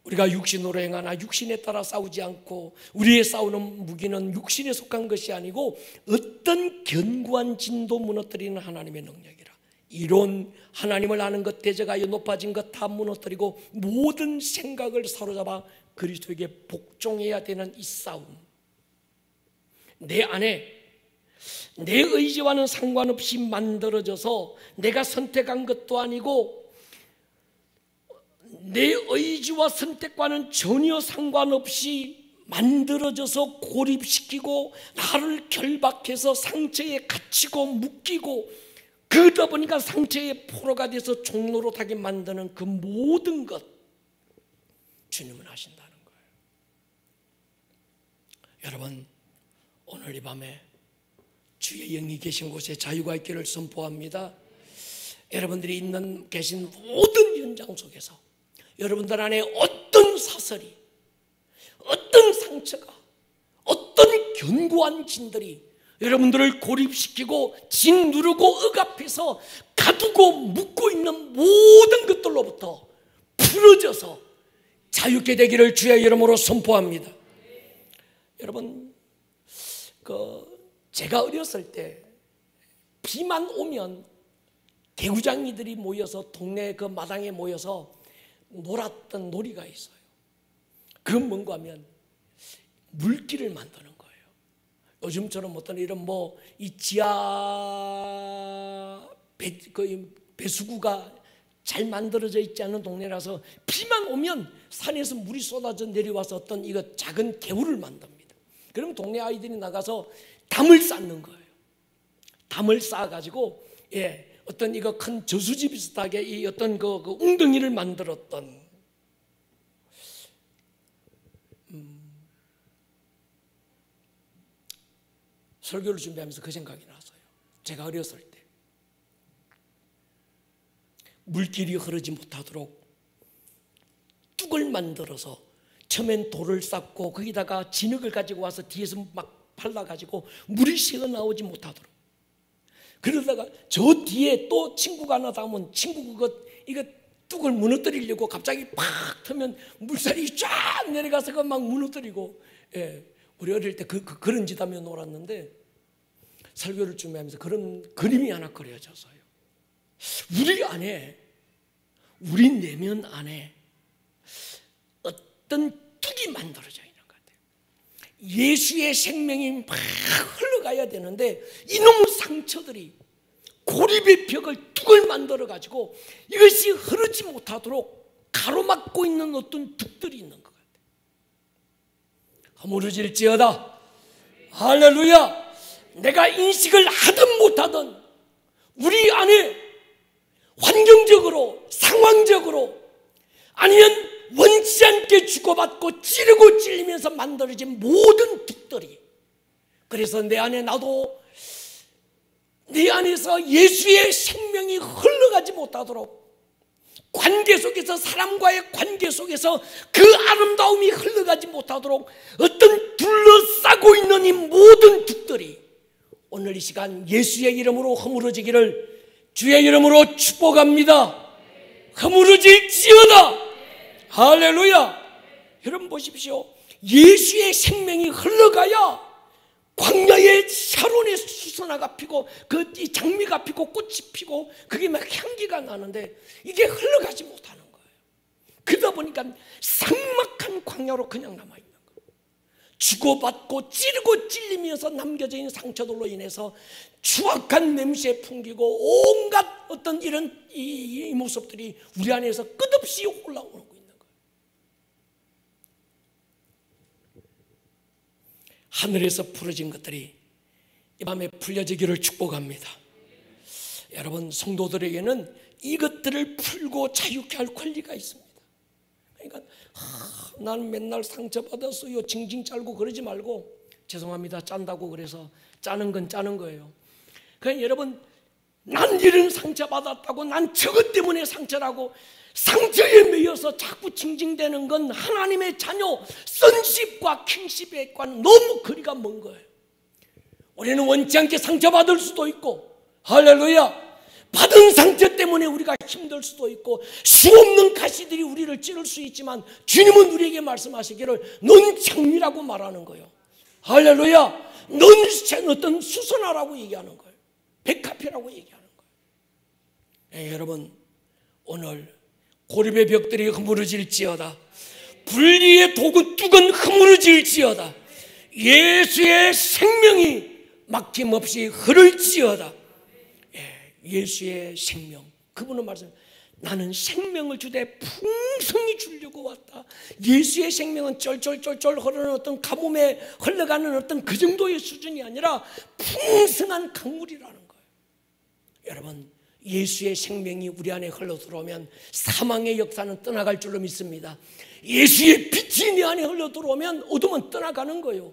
우리가 육신으로 행하나 육신에 따라 싸우지 않고 우리의 싸우는 무기는 육신에 속한 것이 아니고 어떤 견고한 진도 무너뜨리는 하나님의 능력이라. 이론, 하나님을 아는 것, 대적하여 높아진 것 다 무너뜨리고 모든 생각을 사로잡아 그리스도에게 복종해야 되는 이 싸움. 내 안에 내 의지와는 상관없이 만들어져서 내가 선택한 것도 아니고 내 의지와 선택과는 전혀 상관없이 만들어져서 고립시키고 나를 결박해서 상처에 갇히고 묶이고 그러다 보니까 상처의 포로가 돼서 종노릇하게 만드는 그 모든 것 주님은 하신다는 거예요. 여러분, 오늘 이 밤에 주의 영이 계신 곳에 자유가 있기를 선포합니다. 여러분들이 계신 모든 현장 속에서 여러분들 안에 어떤 사설이, 어떤 상처가, 어떤 견고한 진들이 여러분들을 고립시키고 짓누르고 억압해서 가두고 묶고 있는 모든 것들로부터 풀어져서 자유케 되기를 주의 이름으로 선포합니다. 여러분, 제가 어렸을 때 비만 오면 개구장이들이 모여서 동네 그 마당에 모여서 놀았던 놀이가 있어요. 그건 뭔가 하면 물길을 만드는 거예요. 요즘처럼 어떤 이런 이 지하 배수구가 잘 만들어져 있지 않은 동네라서 비만 오면 산에서 물이 쏟아져 내려와서 어떤 이거 작은 개울을 만듭니다. 그러면 동네 아이들이 나가서 담을 쌓는 거예요. 담을 쌓아가지고 어떤 이거 큰 저수지 비슷하게 이 어떤 그 웅덩이를 만들었던 설교를 준비하면서 그 생각이 났어요. 제가 어렸을 때 물길이 흐르지 못하도록 뚝을 만들어서 처음엔 돌을 쌓고 거기다가 진흙을 가지고 와서 뒤에서 막 발라가지고 물이 새어나오지 못하도록, 그러다가 저 뒤에 또 친구가 하나 닿으면 친구가 이거 뚝을 무너뜨리려고 갑자기 팍 트면 물살이 쫙 내려가서 막 무너뜨리고, 우리 어릴 때 그런 짓 하며 놀았는데 설교를 준비하면서 그런 그림이 하나 그려졌어요. 우리 내면 안에 어떤 뚝이 만들어져 있는 것 같아요. 예수의 생명이 막 흘러가야 되는데 이놈 상처들이 고립의 벽을 뚝을 만들어 가지고 이것이 흐르지 못하도록 가로막고 있는 어떤 뚝들이 있는 것 같아요. 허물어질지어다. 할렐루야. 내가 인식을 하든 못하든 우리 안에 환경적으로, 상황적으로, 아니면 원치 않게 주고받고 찌르고 찔리면서 만들어진 모든 뚝들이, 그래서 내 안에 나도 내 안에서 예수의 생명이 흘러가지 못하도록, 관계 속에서, 사람과의 관계 속에서 그 아름다움이 흘러가지 못하도록 어떤 둘러싸고 있는 이 모든 뚝들이 오늘 이 시간 예수의 이름으로 허물어지기를 주의 이름으로 축복합니다. 허물어질지어다. 할렐루야. 여러분 보십시오. 예수의 생명이 흘러가야 광야에 샤론의 수선화가 피고 이 장미가 피고 꽃이 피고 그게 막 향기가 나는데 이게 흘러가지 못하는 거예요. 그러다 보니까 삭막한 광야로 그냥 남아있는 거예요. 주고받고 찌르고 찔리면서 남겨져 있는 상처들로 인해서 추악한 냄새 풍기고 온갖 어떤 이런 이 모습들이 우리 안에서 끝없이 올라오고 있는 거예요. 하늘에서 풀어진 것들이 이 밤에 풀려지기를 축복합니다. 여러분, 성도들에게는 이것들을 풀고 자유케 할 권리가 있습니다. 그러니까 난 맨날 상처받았어요 징징 짤고 그러지 말고, 죄송합니다 짠다고 그래서 짜는 건 짜는 거예요. 그러니까 여러분, 난 이런 상처받았다고, 난 저것 때문에 상처라고 상처에 매여서 자꾸 징징대는 건 하나님의 자녀 선십과 킹십과는 너무 거리가 먼 거예요. 우리는 원치 않게 상처받을 수도 있고, 할렐루야, 받은 상처 때문에 우리가 힘들 수도 있고 수없는 가시들이 우리를 찌를 수 있지만 주님은 우리에게 말씀하시기를 넌 장미라고 말하는 거예요. 할렐루야. 넌 어떤 수선화라고 얘기하는 거예요. 백합이라고 얘기하는 거예요. 여러분, 오늘 고립의 벽들이 허물어질지어다, 분리의 뚝은 허물어질지어다, 예수의 생명이 막힘없이 흐를지어다. 예수의 생명, 그분은 말씀, 나는 생명을 주되 풍성히 주려고 왔다. 예수의 생명은 쫄쫄쫄쫄 흐르는 어떤 가뭄에 흘러가는 어떤 그 정도의 수준이 아니라 풍성한 강물이라는 거예요. 여러분, 예수의 생명이 우리 안에 흘러 들어오면 사망의 역사는 떠나갈 줄로 믿습니다. 예수의 빛이 내 안에 흘러 들어오면 어둠은 떠나가는 거예요.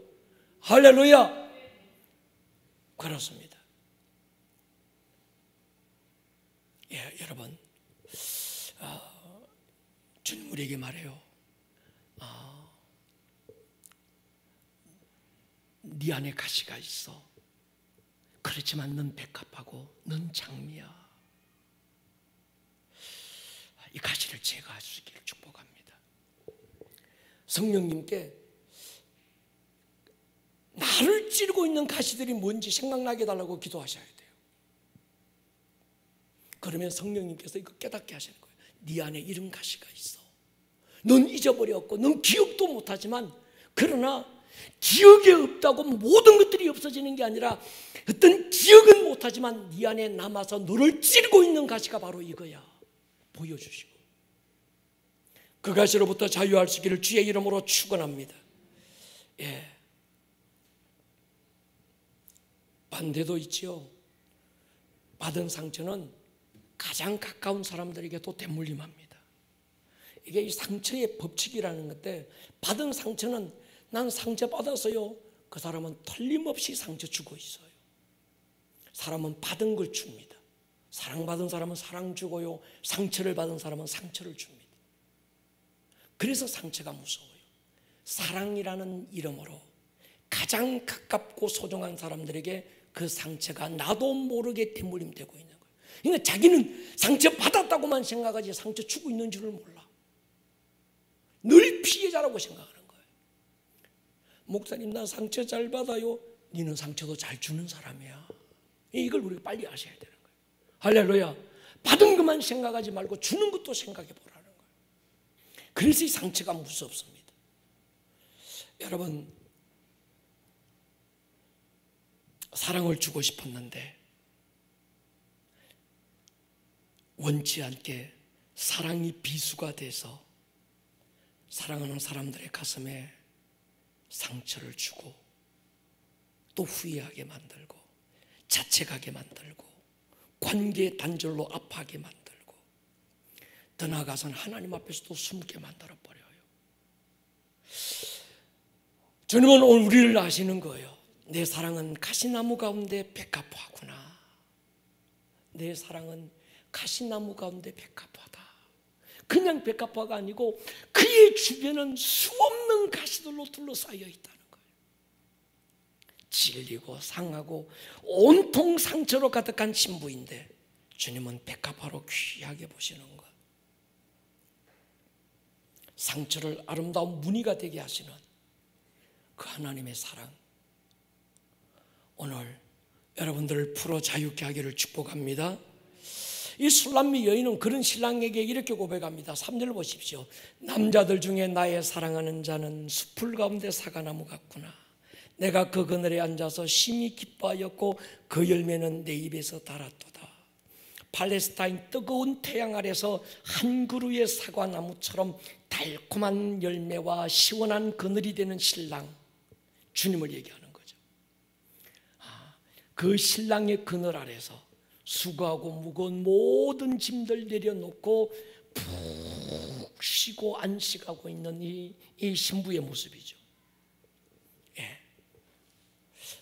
할렐루야. 그렇습니다. 여러분, 주님 우리에게 말해요. 네 안에 가시가 있어. 그렇지만 넌 백합하고 넌 장미야. 이 가시를 제거할 수 있기를 축복합니다. 성령님께 나를 찌르고 있는 가시들이 뭔지 생각나게 해달라고 기도하셔야 돼요. 그러면 성령님께서 이거 깨닫게 하시는 거예요. 네 안에 이런 가시가 있어. 넌 잊어버렸고 넌 기억도 못하지만, 그러나 기억이 없다고 모든 것들이 없어지는 게 아니라 어떤 기억은 못하지만 네 안에 남아서 너를 찌르고 있는 가시가 바로 이거야. 보여주시고 그 가시로부터 자유할 수 있기를 주의 이름으로 축원합니다. 반대도 있지요. 받은 상처는 가장 가까운 사람들에게도 대물림합니다. 이게 이 상처의 법칙이라는 건데, 받은 상처는 난 상처 받았어요. 그 사람은 틀림없이 상처 주고 있어요. 사람은 받은 걸 줍니다. 사랑받은 사람은 사랑 주고요, 상처를 받은 사람은 상처를 줍니다. 그래서 상처가 무서워요. 사랑이라는 이름으로 가장 가깝고 소중한 사람들에게 그 상처가 나도 모르게 대물림되고 있는 거예요. 그러니까 자기는 상처 받았다고만 생각하지 상처 주고 있는 줄을 몰라. 늘 피해자라고 생각하는 거예요. 목사님, 나 상처 잘 받아요. 너는 상처도 잘 주는 사람이야. 이걸 우리가 빨리 아셔야 되는 거예요. 할렐루야. 받은 것만 생각하지 말고 주는 것도 생각해 보라는 거예요. 그래서 이 상처가 무섭습니다. 여러분, 사랑을 주고 싶었는데 원치 않게 사랑이 비수가 돼서 사랑하는 사람들의 가슴에 상처를 주고 또 후회하게 만들고 자책하게 만들고 관계 단절로 아파하게 만들고 더 나아가서는 하나님 앞에서도 숨게 만들어버려요. 주님은 오늘 우리를 아시는 거예요. 내 사랑은 가시나무 가운데 백합화구나. 내 사랑은 가시나무 가운데 백합화다. 그냥 백합화가 아니고 그의 주변은 수없는 가시들로 둘러싸여 있다는 거예요. 질리고 상하고 온통 상처로 가득한 신부인데 주님은 백합화로 귀하게 보시는 것. 상처를 아름다운 무늬가 되게 하시는 그 하나님의 사랑, 오늘 여러분들을 풀어 자유케 하기를 축복합니다. 이 술람미 여인은 그런 신랑에게 이렇게 고백합니다. 3절 보십시오. 남자들 중에 나의 사랑하는 자는 숲풀 가운데 사과나무 같구나. 내가 그 그늘에 앉아서 심히 기뻐하였고 그 열매는 내 입에서 달았도다. 팔레스타인 뜨거운 태양 아래서 한 그루의 사과나무처럼 달콤한 열매와 시원한 그늘이 되는 신랑, 주님을 얘기하는 거죠. 그 신랑의 그늘 아래서 수고하고 무거운 모든 짐들 내려놓고 푹 쉬고 안식하고 있는 이 신부의 모습이죠.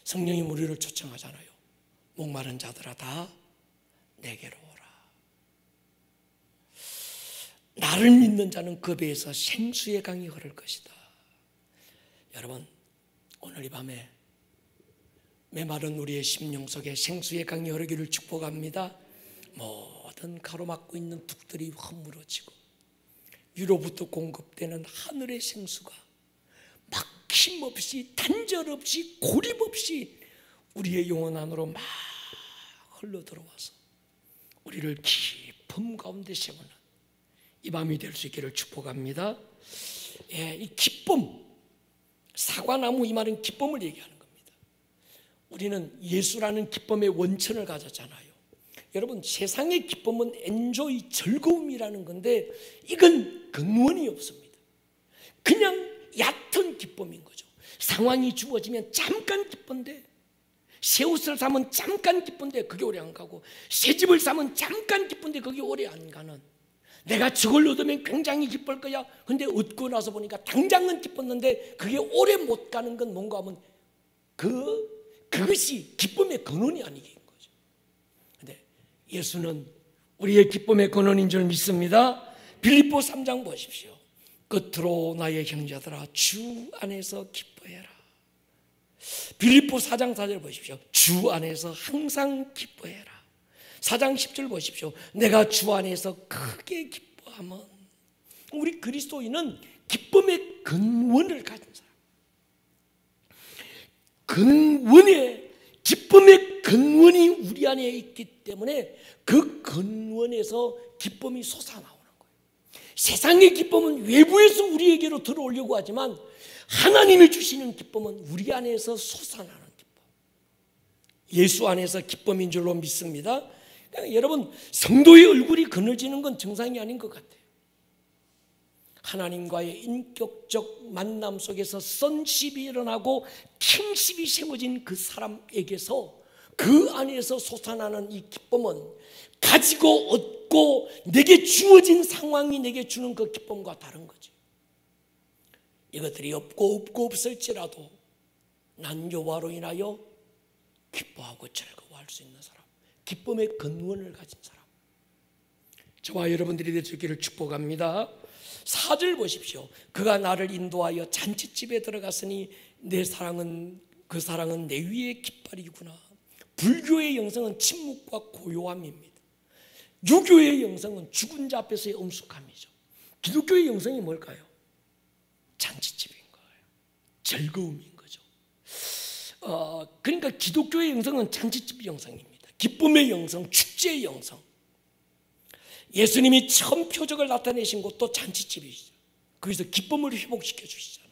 성령이 우리를 초청하잖아요. 목마른 자들아 다 내게로 오라. 나를 믿는 자는 그 배에서 생수의 강이 흐를 것이다. 여러분, 오늘 이 밤에 메마른 우리의 심령 속에 생수의 강이 흐르기를 축복합니다. 모든 가로막고 있는 둑들이 허물어지고 위로부터 공급되는 하늘의 생수가 막힘없이 단절없이 고립없이 우리의 영혼 안으로 막 흘러 들어와서 우리를 기쁨 가운데 세우는 이 밤이 될 수 있기를 축복합니다. 예, 이 기쁨, 사과나무 이 말은 기쁨을 얘기하는 겁니다. 우리는 예수라는 기쁨의 원천을 가졌잖아요. 여러분, 세상의 기쁨은 엔조이, 즐거움이라는 건데 이건 근원이 없습니다. 그냥 얕은 기쁨인 거죠. 상황이 주어지면 잠깐 기쁜데, 새 옷을 사면 잠깐 기쁜데 그게 오래 안 가고, 새 집을 사면 잠깐 기쁜데 그게 오래 안 가는, 내가 저걸 얻으면 굉장히 기쁠 거야. 근데 얻고 나서 보니까 당장은 기뻤는데 그게 오래 못 가는 건 뭔가 하면 그것이 기쁨의 근원이 아니긴 거죠. 근데 예수는 우리의 기쁨의 근원인 줄 믿습니다. 빌립보 3장 보십시오. 끝으로 나의 형제들아 주 안에서 기뻐해라. 빌립보 4장 4절 보십시오. 주 안에서 항상 기뻐해라. 4장 10절 보십시오. 내가 주 안에서 크게 기뻐하면. 우리 그리스도인은 기쁨의 근원을 가진 사람, 기쁨의 근원이 우리 안에 있기 때문에 그 근원에서 기쁨이 솟아나오는 거예요. 세상의 기쁨은 외부에서 우리에게로 들어오려고 하지만 하나님이 주시는 기쁨은 우리 안에서 솟아나는 기쁨, 예수 안에서 기쁨인 줄로 믿습니다. 그러니까 여러분, 성도의 얼굴이 그늘지는 건 정상이 아닌 것 같아요. 하나님과의 인격적 만남 속에서 선십이 일어나고 킹십이 세워진 그 사람에게서 그 안에서 솟아나는 이 기쁨은 가지고 얻고 내게 주어진 상황이 내게 주는 그 기쁨과 다른 거죠. 이것들이 없고 없을지라도 난 여호와로 인하여 기뻐하고 즐거워할 수 있는 사람, 기쁨의 근원을 가진 사람, 저와 여러분들이 될 수 있기를 축복합니다. 4절 보십시오. 그가 나를 인도하여 잔치집에 들어갔으니 그 사랑은 내 위의 깃발이구나. 불교의 영성은 침묵과 고요함입니다. 유교의 영성은 죽은 자 앞에서의 엄숙함이죠. 기독교의 영성이 뭘까요? 잔치집인 거예요. 즐거움인 거죠. 그러니까 기독교의 영성은 잔치집 영성입니다. 기쁨의 영성, 축제의 영성. 예수님이 처음 표적을 나타내신 곳도 잔치집이시죠. 거기서 기쁨을 회복시켜 주시잖아요.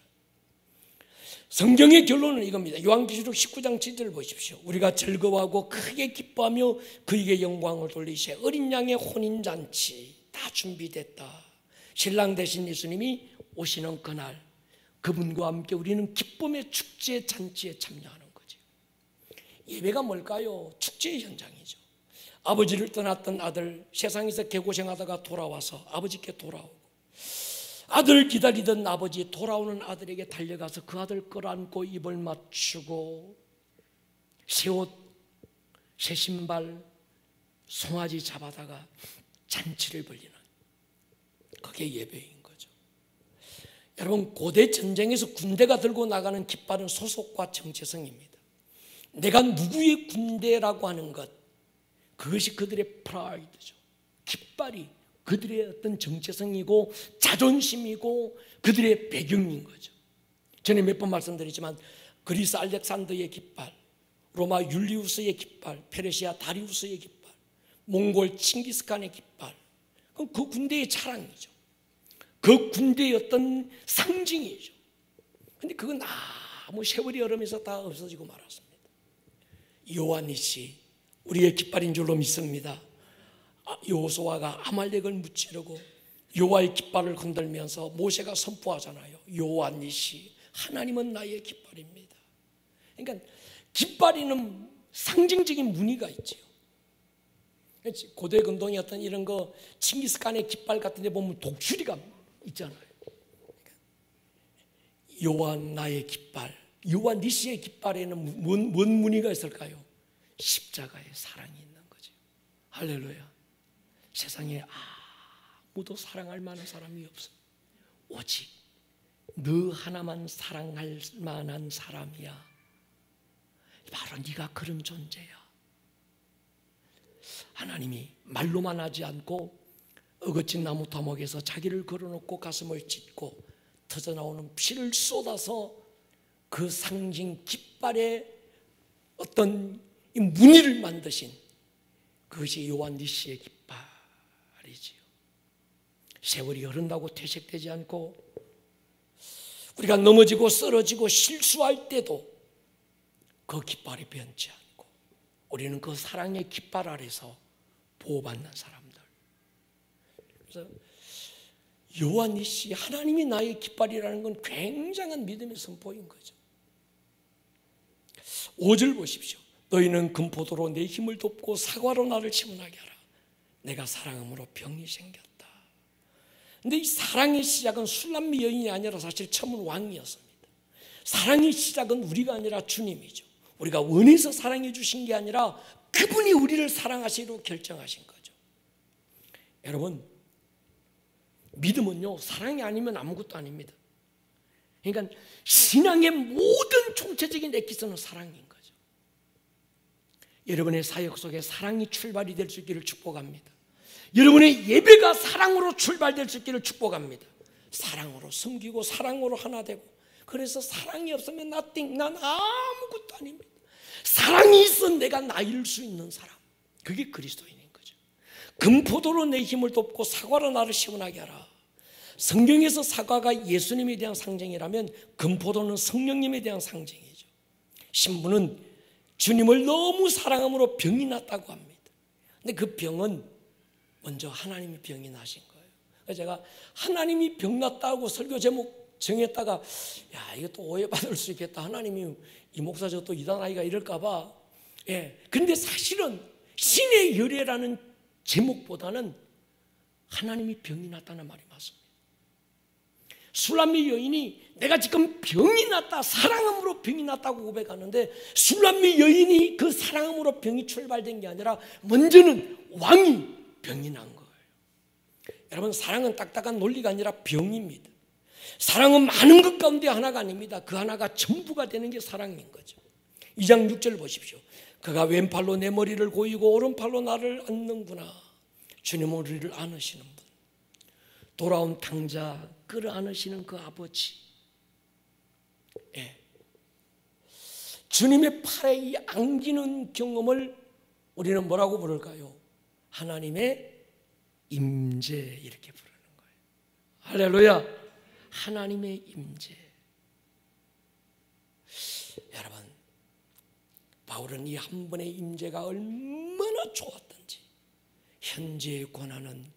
성경의 결론은 이겁니다. 요한계시록 19장 7절을 보십시오. 우리가 즐거워하고 크게 기뻐하며 그에게 영광을 돌리시에 어린 양의 혼인잔치 다 준비됐다. 신랑 되신 예수님이 오시는 그날 그분과 함께 우리는 기쁨의 축제 잔치에 참여하는 거죠. 예배가 뭘까요? 축제의 현장이죠. 아버지를 떠났던 아들, 세상에서 개고생하다가 돌아와서 아버지께 돌아오고, 아들 기다리던 아버지, 돌아오는 아들에게 달려가서 그 아들 끌어안고 입을 맞추고 새 옷, 새 신발, 송아지 잡아다가 잔치를 벌리는, 그게 예배인 거죠. 여러분, 고대 전쟁에서 군대가 들고 나가는 깃발은 소속과 정체성입니다. 내가 누구의 군대라고 하는 것, 그것이 그들의 프라이드죠. 깃발이 그들의 어떤 정체성이고 자존심이고 그들의 배경인 거죠. 전에 몇 번 말씀드렸지만 그리스 알렉산더의 깃발, 로마 율리우스의 깃발, 페르시아 다리우스의 깃발, 몽골 칭기스칸의 깃발, 그건 그 군대의 자랑이죠. 그 군대의 어떤 상징이죠. 그런데 그건 아무 세월이 흐르면서 다 없어지고 말았습니다. 요한이시 우리의 깃발인 줄로 믿습니다. 여호수아가 아말렉을 무찌르고 여호와의 깃발을 흔들면서 모세가 선포하잖아요. 여호와니시, 하나님은 나의 깃발입니다. 그러니까 깃발에는 상징적인 무늬가 있죠. 고대 근동의 어떤 이런 거 칭기스칸의 깃발 같은 데 보면 독수리가 있잖아요. 여호와 나의 깃발, 여호와 니시의 깃발에는 뭔 무늬가 있을까요? 십자가의 사랑이 있는 거죠. 할렐루야. 세상에 아무도 사랑할 만한 사람이 없어. 오직 너 하나만 사랑할 만한 사람이야. 바로 네가 그런 존재야. 하나님이 말로만 하지 않고 어거진 나무 토막에서 자기를 걸어놓고 가슴을 찢고 터져나오는 피를 쏟아서 그 상징 깃발에 어떤 이 무늬를 만드신 그것이 요한 니시의 깃발이지요. 세월이 흐른다고 퇴색되지 않고 우리가 넘어지고 쓰러지고 실수할 때도 그 깃발이 변치 않고 우리는 그 사랑의 깃발 아래서 보호받는 사람들. 그래서 요한이시 하나님이 나의 깃발이라는 건 굉장한 믿음의 선포인 거죠. 5절 보십시오. 너희는 금포도로 내 힘을 돕고 사과로 나를 시원하게 하라. 내가 사랑함으로 병이 생겼다. 근데 이 사랑의 시작은 술람미 여인이 아니라 사실 처음은 왕이었습니다. 사랑의 시작은 우리가 아니라 주님이죠. 우리가 원해서 사랑해 주신 게 아니라 그분이 우리를 사랑하시기로 결정하신 거죠. 여러분, 믿음은요, 사랑이 아니면 아무것도 아닙니다. 그러니까 신앙의 모든 총체적인 엑기스는 사랑인 거죠. 여러분의 사역 속에 사랑이 출발이 될 수 있기를 축복합니다. 여러분의 예배가 사랑으로 출발될 수 있기를 축복합니다. 사랑으로 섬기고 사랑으로 하나 되고, 그래서 사랑이 없으면 nothing, 난 아무것도 아닙니다. 사랑이 있어 내가 나일 수 있는 사람, 그게 그리스도인인 거죠. 금포도로 내 힘을 돕고 사과로 나를 시원하게 하라. 성경에서 사과가 예수님에 대한 상징이라면 금포도는 성령님에 대한 상징이죠. 신부는 주님을 너무 사랑함으로 병이 났다고 합니다. 근데 그 병은 먼저 하나님이 병이 나신 거예요. 그래서 제가 하나님이 병 났다고 설교 제목 정했다가 야, 이것도 오해받을 수 있겠다. 하나님이 이 목사 저 또 이단 아이가 이럴까 봐. 예. 근데 사실은 신의 열애라는 제목보다는 하나님이 병이 났다는 말이 맞습니다. 술람미 여인이 내가 지금 병이 났다, 사랑함으로 병이 났다고 고백하는데, 술람미 여인이 그 사랑함으로 병이 출발된 게 아니라 먼저는 왕이 병이 난 거예요. 여러분, 사랑은 딱딱한 논리가 아니라 병입니다. 사랑은 많은 것 가운데 하나가 아닙니다. 그 하나가 전부가 되는 게 사랑인 거죠. 2장 6절 보십시오. 그가 왼팔로 내 머리를 고이고 오른팔로 나를 안는구나. 주님은 우리를 안으시는 분, 돌아온 탕자 끌어안으시는 그 아버지. 예. 주님의 팔에 이 안기는 경험을 우리는 뭐라고 부를까요? 하나님의 임재, 이렇게 부르는 거예요. 할렐루야. 하나님의 임재. 여러분, 바울은 이 한 번의 임재가 얼마나 좋았던지, 현재의 고난은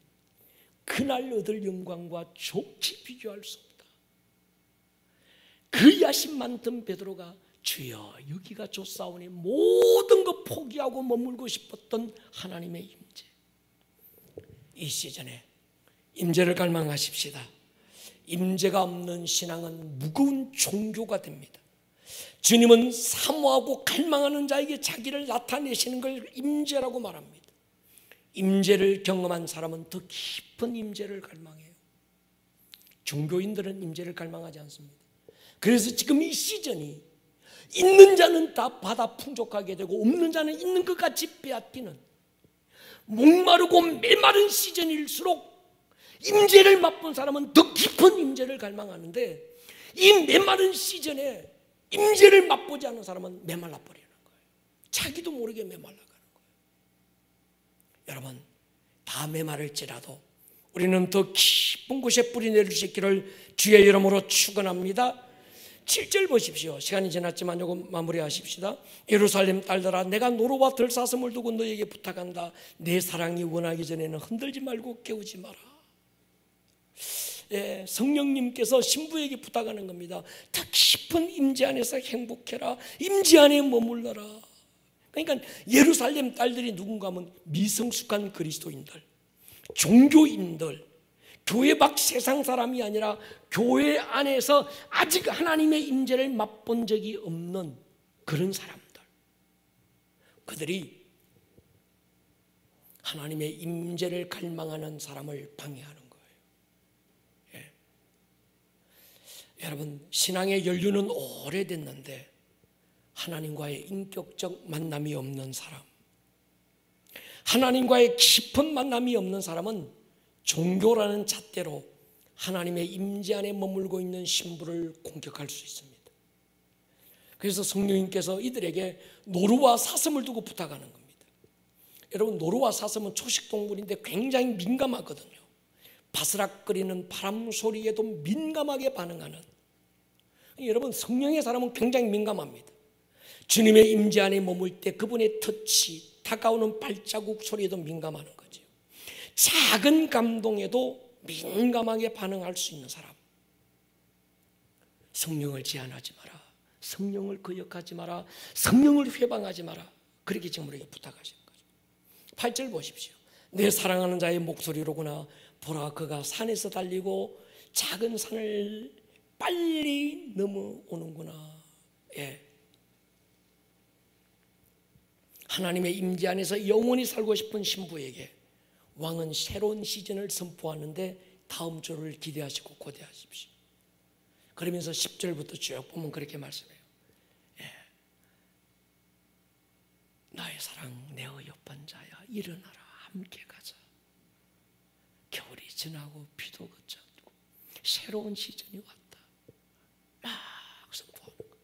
그날 얻을 영광과 좋게 비교할 수 없다. 그 야심 많던 베드로가 주여 여기가 좋사오니 모든 것 포기하고 머물고 싶었던 하나님의 임재. 이 시즌에 임재를 갈망하십시다. 임재가 없는 신앙은 무거운 종교가 됩니다. 주님은 사모하고 갈망하는 자에게 자기를 나타내시는 걸 임재라고 말합니다. 임재를 경험한 사람은 더 깊은 임재를 갈망해요. 종교인들은 임재를 갈망하지 않습니다. 그래서 지금 이 시즌이 있는 자는 다 받아 풍족하게 되고 없는 자는 있는 것 같이 빼앗기는 목마르고 메마른 시즌일수록 임재를 맛본 사람은 더 깊은 임재를 갈망하는데, 이 메마른 시즌에 임재를 맛보지 않은 사람은 메말라 버리는 거예요. 자기도 모르게 메말라가는 거예요. 여러분, 다 메마를지라도 우리는 더 깊은 곳에 뿌리 내릴 수 있기를 주의 이름으로 축원합니다. 7절 보십시오. 시간이 지났지만 요거 마무리하십시다. 예루살렘 딸들아, 내가 노루와 들사슴을 두고 너에게 부탁한다. 내 사랑이 원하기 전에는 흔들지 말고 깨우지 마라. 예, 성령님께서 신부에게 부탁하는 겁니다. 더 깊은 임재 안에서 행복해라. 임재 안에 머물러라. 그러니까 예루살렘 딸들이 누군가 하면 미성숙한 그리스도인들, 종교인들, 교회 밖 세상 사람이 아니라 교회 안에서 아직 하나님의 임재를 맛본 적이 없는 그런 사람들, 그들이 하나님의 임재를 갈망하는 사람을 방해하는 거예요. 예. 여러분, 신앙의 연륜은 오래됐는데 하나님과의 인격적 만남이 없는 사람, 하나님과의 깊은 만남이 없는 사람은 종교라는 잣대로 하나님의 임재 안에 머물고 있는 신부를 공격할 수 있습니다. 그래서 성령님께서 이들에게 노루와 사슴을 두고 부탁하는 겁니다. 여러분, 노루와 사슴은 초식동물인데 굉장히 민감하거든요. 바스락거리는 바람 소리에도 민감하게 반응하는, 여러분, 성령의 사람은 굉장히 민감합니다. 주님의 임재 안에 머물 때 그분의 터치, 다가오는 발자국 소리에도 민감하는 거죠. 작은 감동에도 민감하게 반응할 수 있는 사람. 성령을 제한하지 마라, 성령을 거역하지 마라, 성령을 회방하지 마라, 그렇게 지금 우리에게 부탁하시는 거죠. 8절 보십시오. 내 사랑하는 자의 목소리로구나. 보라, 그가 산에서 달리고 작은 산을 빨리 넘어오는구나. 예. 하나님의 임재 안에서 영원히 살고 싶은 신부에게 왕은 새로운 시즌을 선포하는데 다음 주를 기대하시고 고대하십시오. 그러면서 10절부터 쭉 보면 그렇게 말씀해요. 예. 나의 사랑, 내 어여쁜 자야, 일어나라, 함께 가자. 겨울이 지나고 비도 그쳤고 새로운 시즌이 왔다. 막 선포하는 거예요.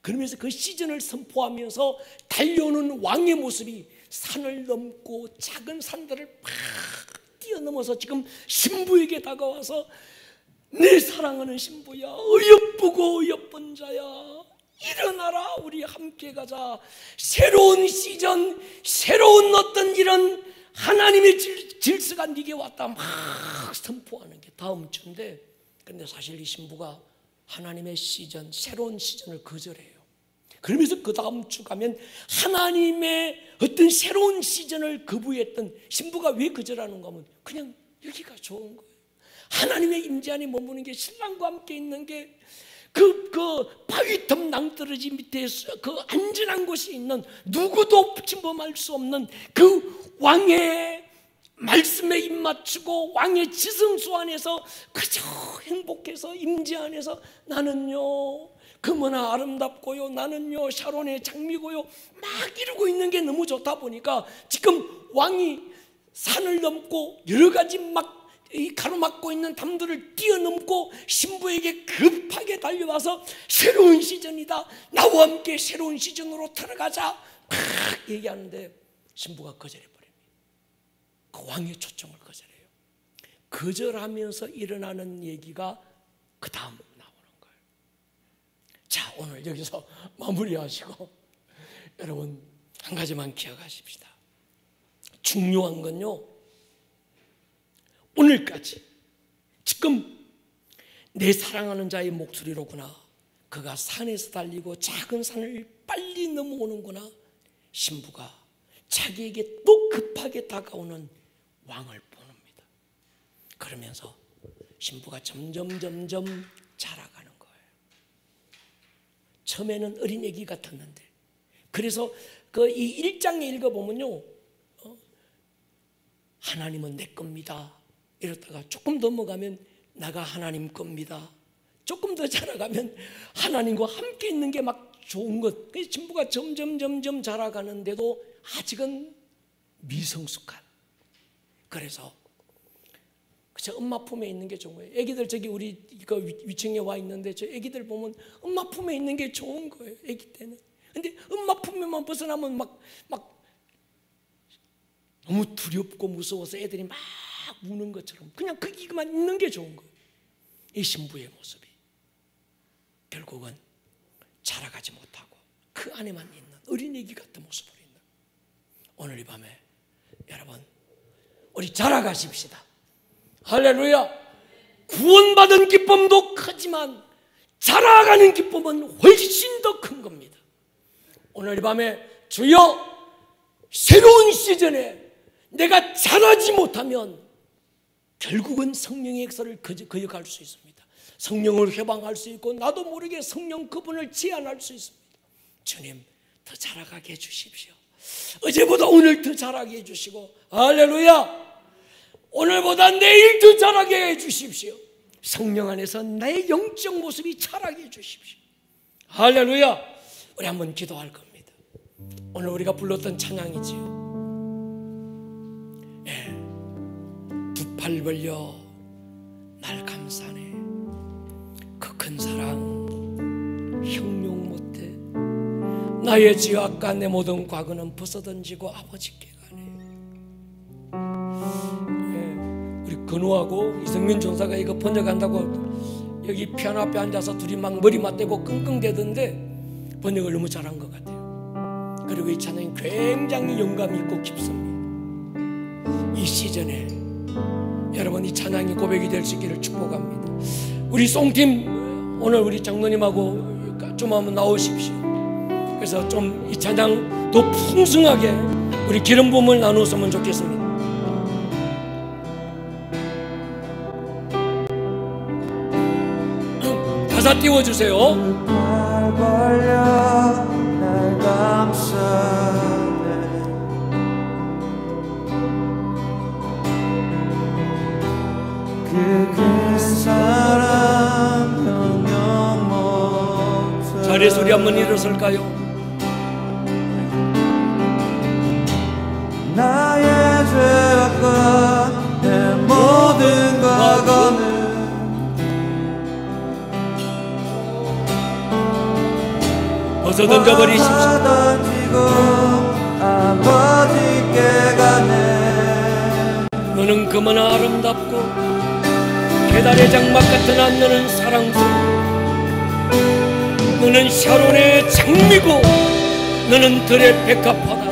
그러면서 그 시즌을 선포하면서 달려오는 왕의 모습이 산을 넘고 작은 산들을 막 뛰어넘어서 지금 신부에게 다가와서, 내 사랑하는 신부야, 어여쁘고 어여쁜 자야, 일어나라, 우리 함께 가자. 새로운 시즌, 새로운 어떤 이런 하나님의 질서가 네게 왔다, 막 선포하는 게 다음 주인데, 그런데 사실 이 신부가 하나님의 시즌, 새로운 시즌을 거절해요. 그러면서 그 다음 주 가면 하나님의 어떤 새로운 시즌을 거부했던 신부가 왜 거절하는가 하면 그냥 여기가 좋은 거예요. 하나님의 임재 안에 머무는 게, 신랑과 함께 있는 게, 그 바위틈 낭떠러지 밑에 그 안전한 곳이 있는, 누구도 침범할 수 없는 그 왕의 말씀에 입맞추고 왕의 지성소 안에서 그저 행복해서 임재 안에서, 나는요 그모나 아름답고요, 나는요 샤론의 장미고요, 막 이러고 있는 게 너무 좋다 보니까 지금 왕이 산을 넘고 여러 가지 막 이 가로막고 있는 담들을 뛰어넘고 신부에게 급하게 달려와서 새로운 시즌이다, 나와 함께 새로운 시즌으로 들어가자 막 얘기하는데 신부가 거절해버립니다. 그 왕의 초청을 거절해요. 거절하면서 일어나는 얘기가 그 다음 나오는 거예요. 자, 오늘 여기서 마무리하시고 여러분 한 가지만 기억하십시다. 중요한 건요, 오늘까지 지금 내 사랑하는 자의 목소리로구나, 그가 산에서 달리고 작은 산을 빨리 넘어오는구나. 신부가 자기에게 또 급하게 다가오는 왕을 보냅니다. 그러면서 신부가 점점 자라가는 거예요. 처음에는 어린애기 같았는데, 그래서 그 이 1장에 읽어보면요, 하나님은 내 겁니다, 이러다가 조금 넘어가면 나가 하나님 겁니다, 조금 더 자라가면 하나님과 함께 있는 게 막 좋은 것. 신부가 점점 자라가는데도 아직은 미성숙한, 그래서 그저 엄마 품에 있는 게 좋은 거예요. 애기들 저기 우리 그 위층에 와 있는데 저 애기들 보면 엄마 품에 있는 게 좋은 거예요, 애기 때는. 근데 엄마 품에만 벗어나면 막 너무 두렵고 무서워서 애들이 막 우는 것처럼 그냥 거기만 있는 게 좋은 거예요. 이 신부의 모습이 결국은 자라가지 못하고 그 안에만 있는 어린애기 같은 모습으로 있는, 오늘 이 밤에 여러분 우리 자라가십시다. 할렐루야. 구원받은 기쁨도 크지만 자라가는 기쁨은 훨씬 더 큰 겁니다. 오늘 이 밤에 주여, 새로운 시즌에 내가 자라지 못하면 결국은 성령의 역사를 거역할 수 있습니다. 성령을 회방할 수 있고 나도 모르게 성령 그분을 제한할 수 있습니다. 주님, 더 자라가게 해주십시오. 어제보다 오늘 더 자라게 해주시고, 할렐루야, 오늘보다 내일 더 자라게 해주십시오. 성령 안에서 나의 영적 모습이 자라게 해주십시오. 할렐루야. 우리 한번 기도할 겁니다. 오늘 우리가 불렀던 찬양이지요. 두 팔 벌려 날 감싸네, 그 큰 사랑 형용 못해. 나의 죄악과 내 모든 과거는 벗어던지고 아버지께 가네. 건우하고 이성민 전사가 이거 번역한다고 여기 피아노 앞에 앉아서 둘이 막 머리 맞대고 끙끙대던데 번역을 너무 잘한 것 같아요. 그리고 이 찬양이 굉장히 영감이 있고 깊습니다. 이 시즌에 여러분 이 찬양이 고백이 될 수 있기를 축복합니다. 우리 송팀 오늘 우리 장로님하고 좀 한번 나오십시오. 그래서 좀 이 찬양 더 풍성하게 우리 기름 부음을 나누었으면 좋겠습니다. 가사 띄워주세요. 날 벌려 날 감싸네 그 사랑 변명 못해 자리에서 우리 한번 일어설까요? 나의 죄악과 내 모든 과거는 벗어 던져버리십시오. 던지고 아버지께 가네 너는 그마나 아름답고 계달의 장막 같은 너는 사랑스러워. 너는 샤론의 장미고 너는 들의 백합화다.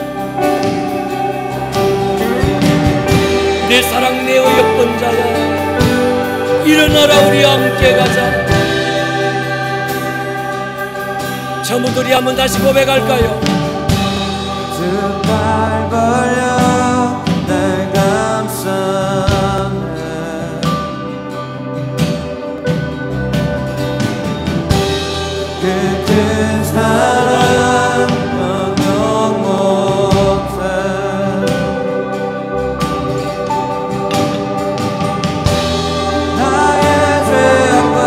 내 사랑 내어 예쁜 자야 일어나라 우리 함께 가자. 저무들이 한번 다시 고백할까요? 두 발 벌려 날 감싸네 그 큰 사랑 변명 못해 나의 죄악과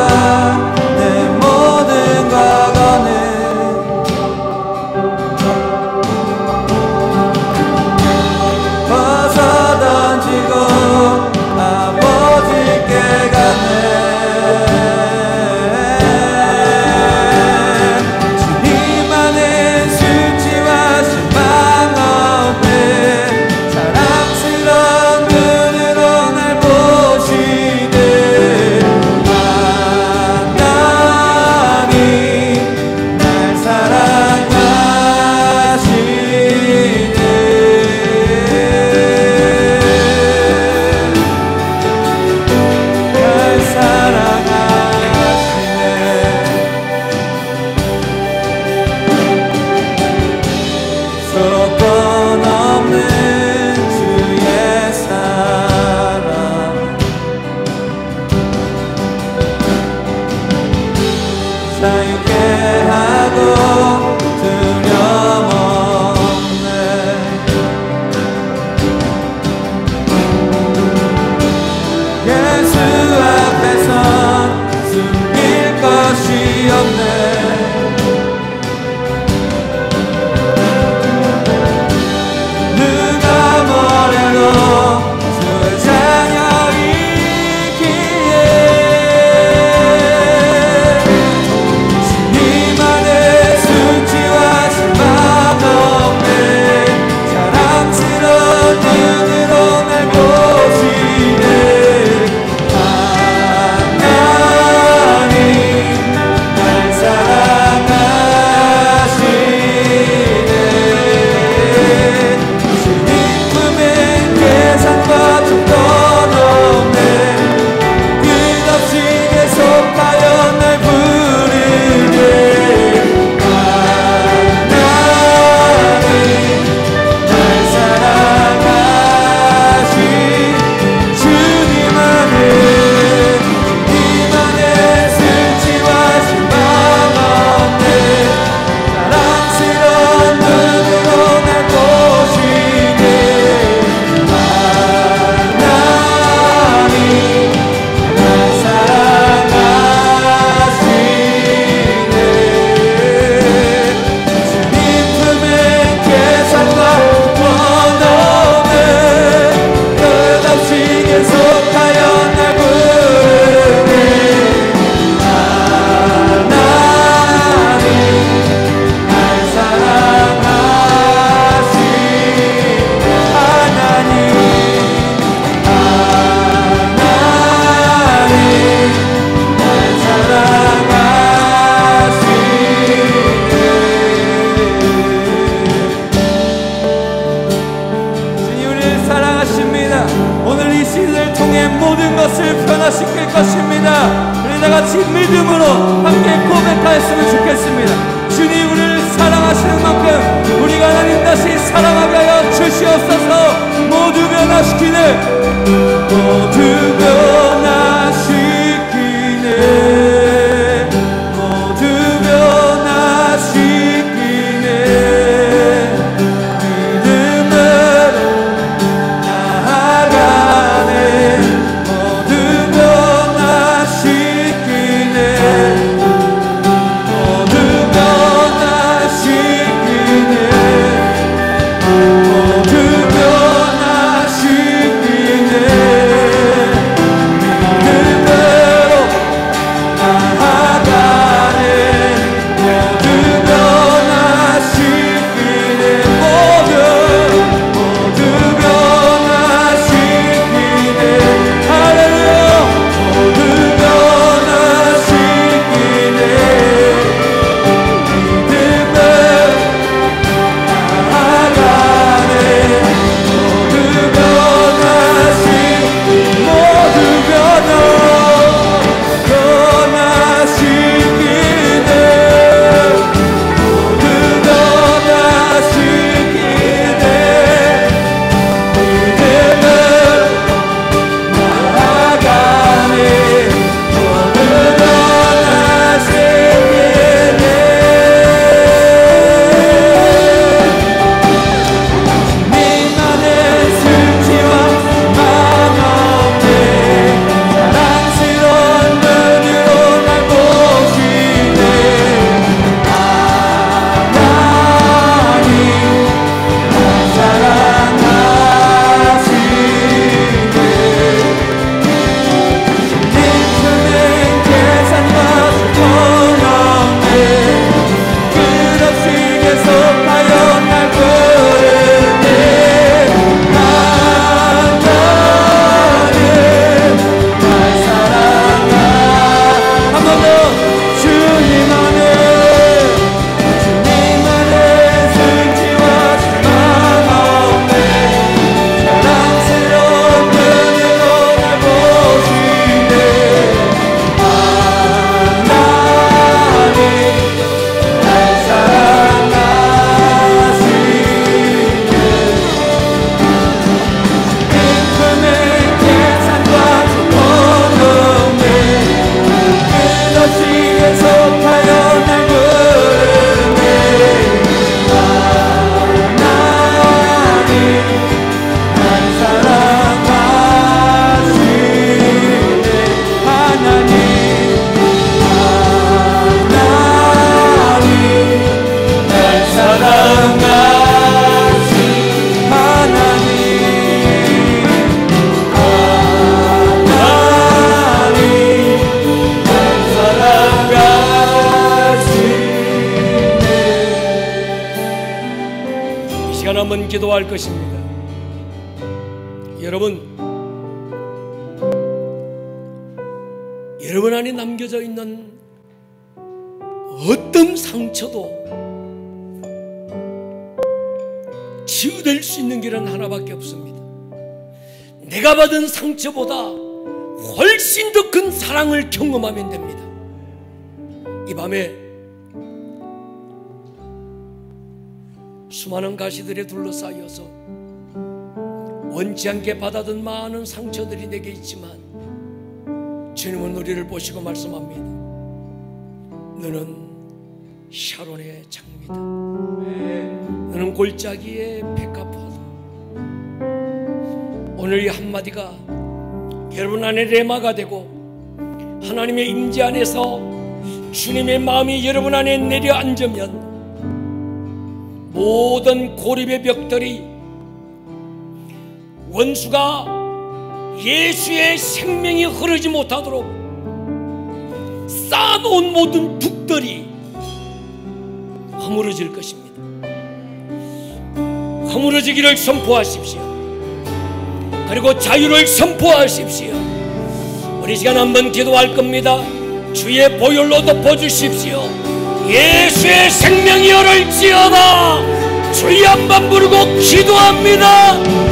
내 모든 과거는 벗어 던지고 아버지께 가네 주님 안에 수치와 실망 없네 사랑스러운 눈으로 날 보시네 하나님 날 조건 없는 주의 사랑 자유케 하고 두려움 없네 예수 앞에선 숨길 것이 없네 누가 뭐래도 주의 자녀이기에 한번 기도할 것입니다. 여러분 안에 남겨져 있는 어떤 상처도 치유될 수 있는 길은 하나밖에 없습니다. 내가 받은 상처보다 훨씬 더 큰 사랑을 경험하면 됩니다. 이 밤에 수많은 가시들에 둘러싸여서 원치 않게 받아든 많은 상처들이 내게 있지만 주님은 우리를 보시고 말씀합니다. 너는 샤론의 장미다. 너는 골짜기의 백합화다. 오늘 이 한마디가 여러분 안에 레마가 되고 하나님의 임재 안에서 주님의 마음이 여러분 안에 내려앉으면 모든 고립의 벽들이 원수가 예수의 생명이 흐르지 못하도록 쌓아놓은 모든 북들이 허물어질 것입니다. 허물어지기를 선포하십시오. 그리고 자유를 선포하십시오. 우리 시간 한번 기도할 겁니다. 주의 보혈로 덮어주십시오. 예수의 생명이 흐를지어다. 주의 한번 부르고 기도합니다.